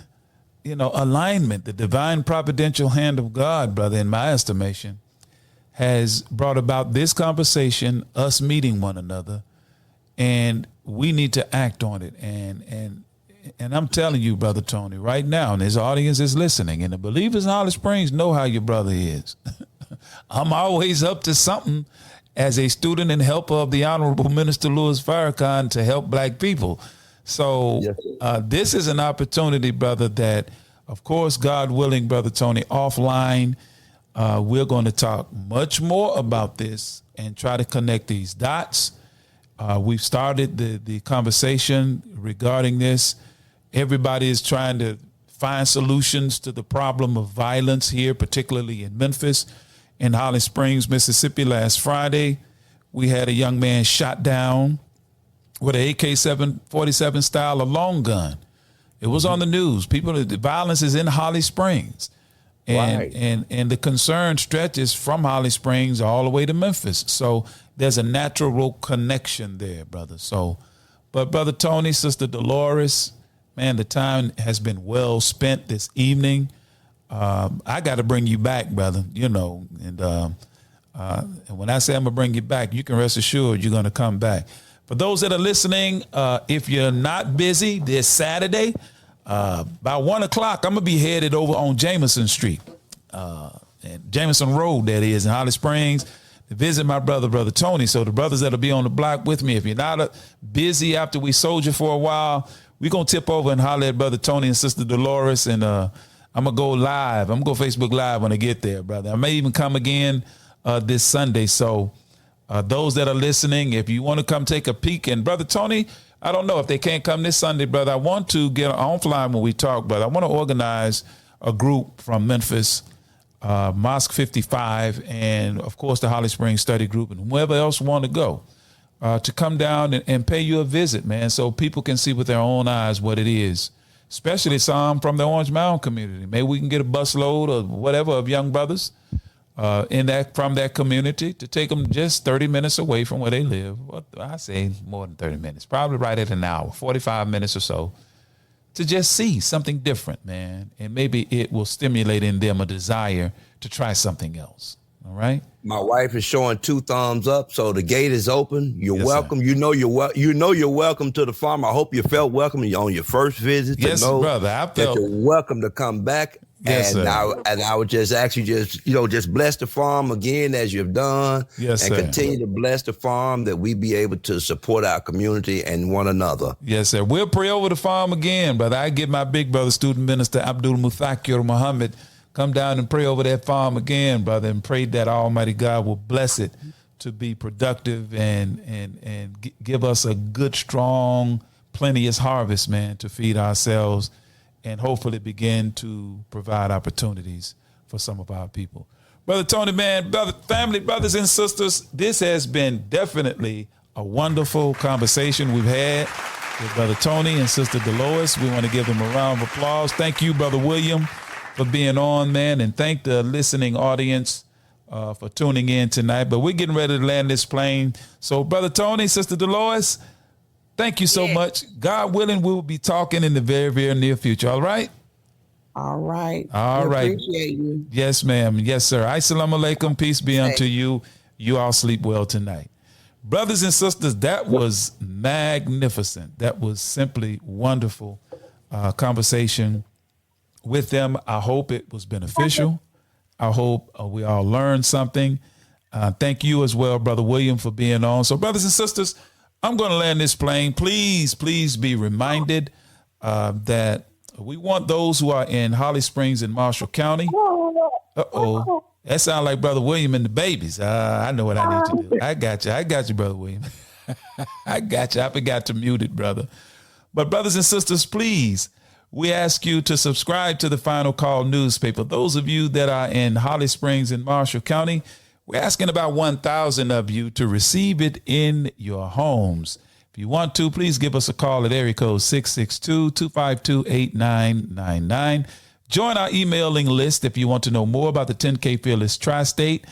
alignment, the divine providential hand of God, brother, in my estimation, has brought about this conversation, us meeting one another, and we need to act on it. And I'm telling you, Brother Tony, right now, and his audience is listening, and the believers in Holly Springs know how your brother is. I'm always up to something as a student and helper of the Honorable Minister Louis Farrakhan to help black people. So this is an opportunity, brother, that, of course, God willing, Brother Tony, offline, we're going to talk much more about this and try to connect these dots. We've started the conversation regarding this. Everybody is trying to find solutions to the problem of violence here, particularly in Memphis. In Holly Springs, Mississippi, last Friday, we had a young man shot down with an AK-47 style, a long gun. It was on the news. The violence is in Holly Springs. And the concern stretches from Holly Springs all the way to Memphis. So there's a natural connection there, brother. But Brother Tony, Sister Deloris, man, the time has been well spent this evening. I got to bring you back, brother, and when I say I'm going to bring you back, you can rest assured you're going to come back. For those that are listening, if you're not busy this Saturday, by 1 o'clock, I'm going to be headed over on Jameson Street, and Jameson Road, that is, in Holly Springs, to visit my brother Tony. So the brothers that'll be on the block with me, if you're not busy after we soldier for a while, we're going to tip over and holler at Brother Tony and Sister Deloris, and I'm going to go live. I'm going to go Facebook Live when I get there, brother. I may even come again this Sunday. So those that are listening, if you want to come take a peek, and Brother Tony, I don't know if they can't come this Sunday, brother. I want to get offline when we talk, but I want to organize a group from Memphis, Mosque 55, and of course the Holly Springs Study Group, and whoever else want to go to come down and pay you a visit, man, so people can see with their own eyes what it is. Especially some from the Orange Mound community. Maybe we can get a busload or whatever of young brothers from that community to take them just 30 minutes away from where they live. Well, I say more than 30 minutes, probably right at an hour, 45 minutes or so, to just see something different, man. And maybe it will stimulate in them a desire to try something else. All right. My wife is showing 2 thumbs up, so the gate is open. You're welcome. Sir. You're welcome to the farm. I hope you felt welcome on your first visit. Yes, brother. I felt that you're welcome to come back. Yes, and sir. I would just ask you just bless the farm again as you've done. Yes, and sir. Continue to bless the farm that we be able to support our community and one another. Yes, sir. We'll pray over the farm again, brother. I get my big brother, student minister Abdul Muthakir Muhammad, come down and pray over that farm again, brother, and pray that Almighty God will bless it to be productive and give us a good, strong, plenteous harvest, man, to feed ourselves and hopefully begin to provide opportunities for some of our people. Brother Tony, man, brother, family, brothers and sisters, this has been definitely a wonderful conversation we've had with Brother Tony and Sister Deloris. We want to give them a round of applause. Thank you, Brother William, for being on, man, and thank the listening audience for tuning in tonight. But we're getting ready to land this plane. So, Brother Tony, Sister Deloris, thank you so much. God willing, we will be talking in the very, very near future. All right? All right. All right. Appreciate you. Yes, ma'am. Yes, sir. Assalamu alaikum. Peace be unto you. You all sleep well tonight. Brothers and sisters, that was magnificent. That was simply wonderful conversation with them. I hope it was beneficial. I hope we all learned something. Thank you as well, Brother William, for being on. So, brothers and sisters, I'm going to land this plane. Please be reminded that we want those who are in Holly Springs and Marshall County. Uh-oh. That sounds like Brother William and the babies. I know what I need to do. I got you, Brother William. I got you. I forgot to mute it, brother. But brothers and sisters, please, we ask you to subscribe to the Final Call newspaper. Those of you that are in Holly Springs and Marshall County, we're asking about 1,000 of you to receive it in your homes. If you want to, please give us a call at area code 662-252-8999. Join our emailing list if you want to know more about the 10K Fearless Tri-State.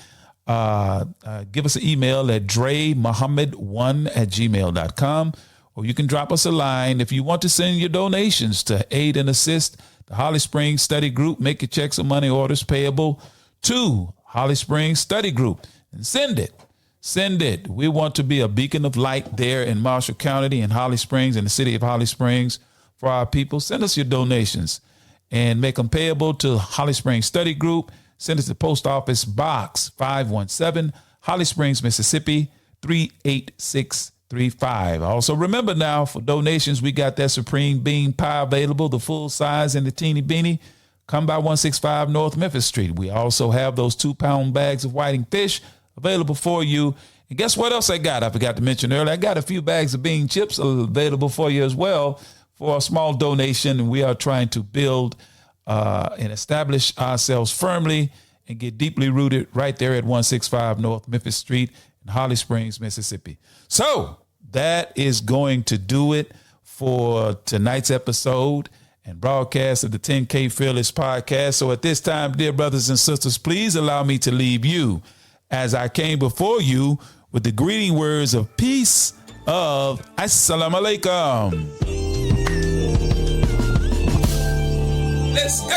Give us an email at dremuhammad1@gmail.com, or you can drop us a line if you want to send your donations to aid and assist the Holly Springs Study Group. Make your checks or money orders payable to Holly Springs Study Group and send it. Send it. We want to be a beacon of light there in Marshall County and Holly Springs and the city of Holly Springs for our people. Send us your donations and make them payable to Holly Springs Study Group. Send us to Post Office Box 517, Holly Springs, Mississippi 38635. Also, remember now, for donations, we got that Supreme Bean Pie available, the full size and the teeny beanie. Come by 165 North Memphis Street. We also have those 2-pound bags of whiting fish available for you. And guess what else I got? I forgot to mention earlier, I got a few bags of bean chips available for you as well for a small donation. And we are trying to build and establish ourselves firmly and get deeply rooted right there at 165 North Memphis Street in Holly Springs, Mississippi. So that is going to do it for tonight's episode and broadcast of the 10K Fearless Podcast. So at this time, dear brothers and sisters, please allow me to leave you as I came before you with the greeting words of peace of Assalamu Alaikum. Let's go.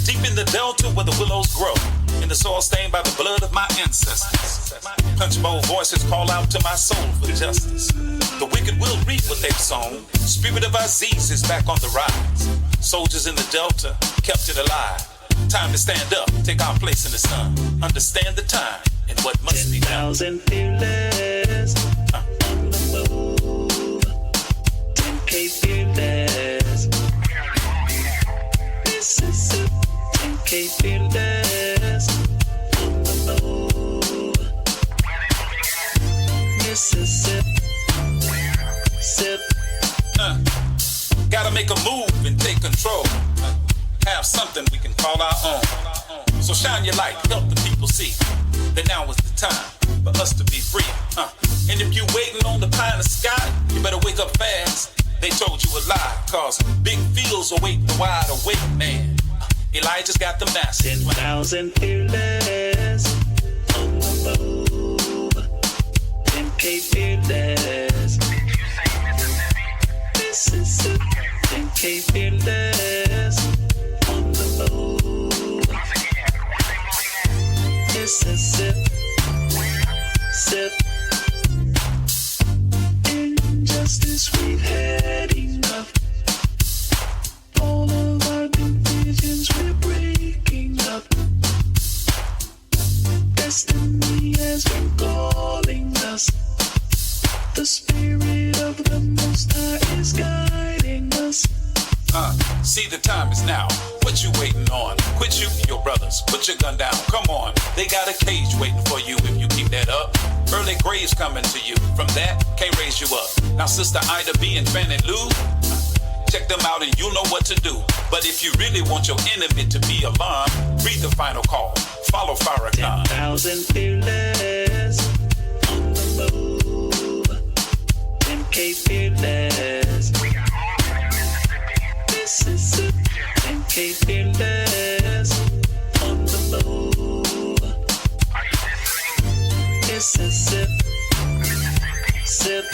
Deep in the delta where the willows grow, in the soil stained by the blood of my ancestors. Punch bowl voices call out to my soul for justice. The wicked will reap what they've sown. Spirit of Aziz is back on the rise. Soldiers in the delta kept it alive. Time to stand up, take our place in the sun. Understand the time and what must be done. 10,000 fearless on the move. 10K fearless. Mississippi. 10K fearless on the move. Mississippi. Sip. Gotta make a move and take control. Have something we can call our own. So shine your light, help the people see that now is the time for us to be free. And if you waiting on the pie in the sky, you better wake up fast. They told you a lie, cause big fields await the wide awake man. Elijah's got the massive 10,000 fearless on the move. 10K fearless. Mississippi. 10K fearless on the move. Mississippi. Sip. Injustice we've had enough. All of our divisions we're breaking up. Destiny has been calling us. The spirit of the Most High is guiding us. See, the time is now. What you waiting on? Quit shooting your brothers. Put your gun down. Come on. They got a cage waiting for you if you keep that up. Early graves coming to you. From that, can't raise you up. Now, Sister Ida B and Fannie Lou, check them out and you'll know what to do. But if you really want your enemy to be alarmed, read the final call. Follow Farrakhan. 10,000 fearless on the move. 10K fearless. Mississippi. 10K fearless on the move. Mississippi. Sip.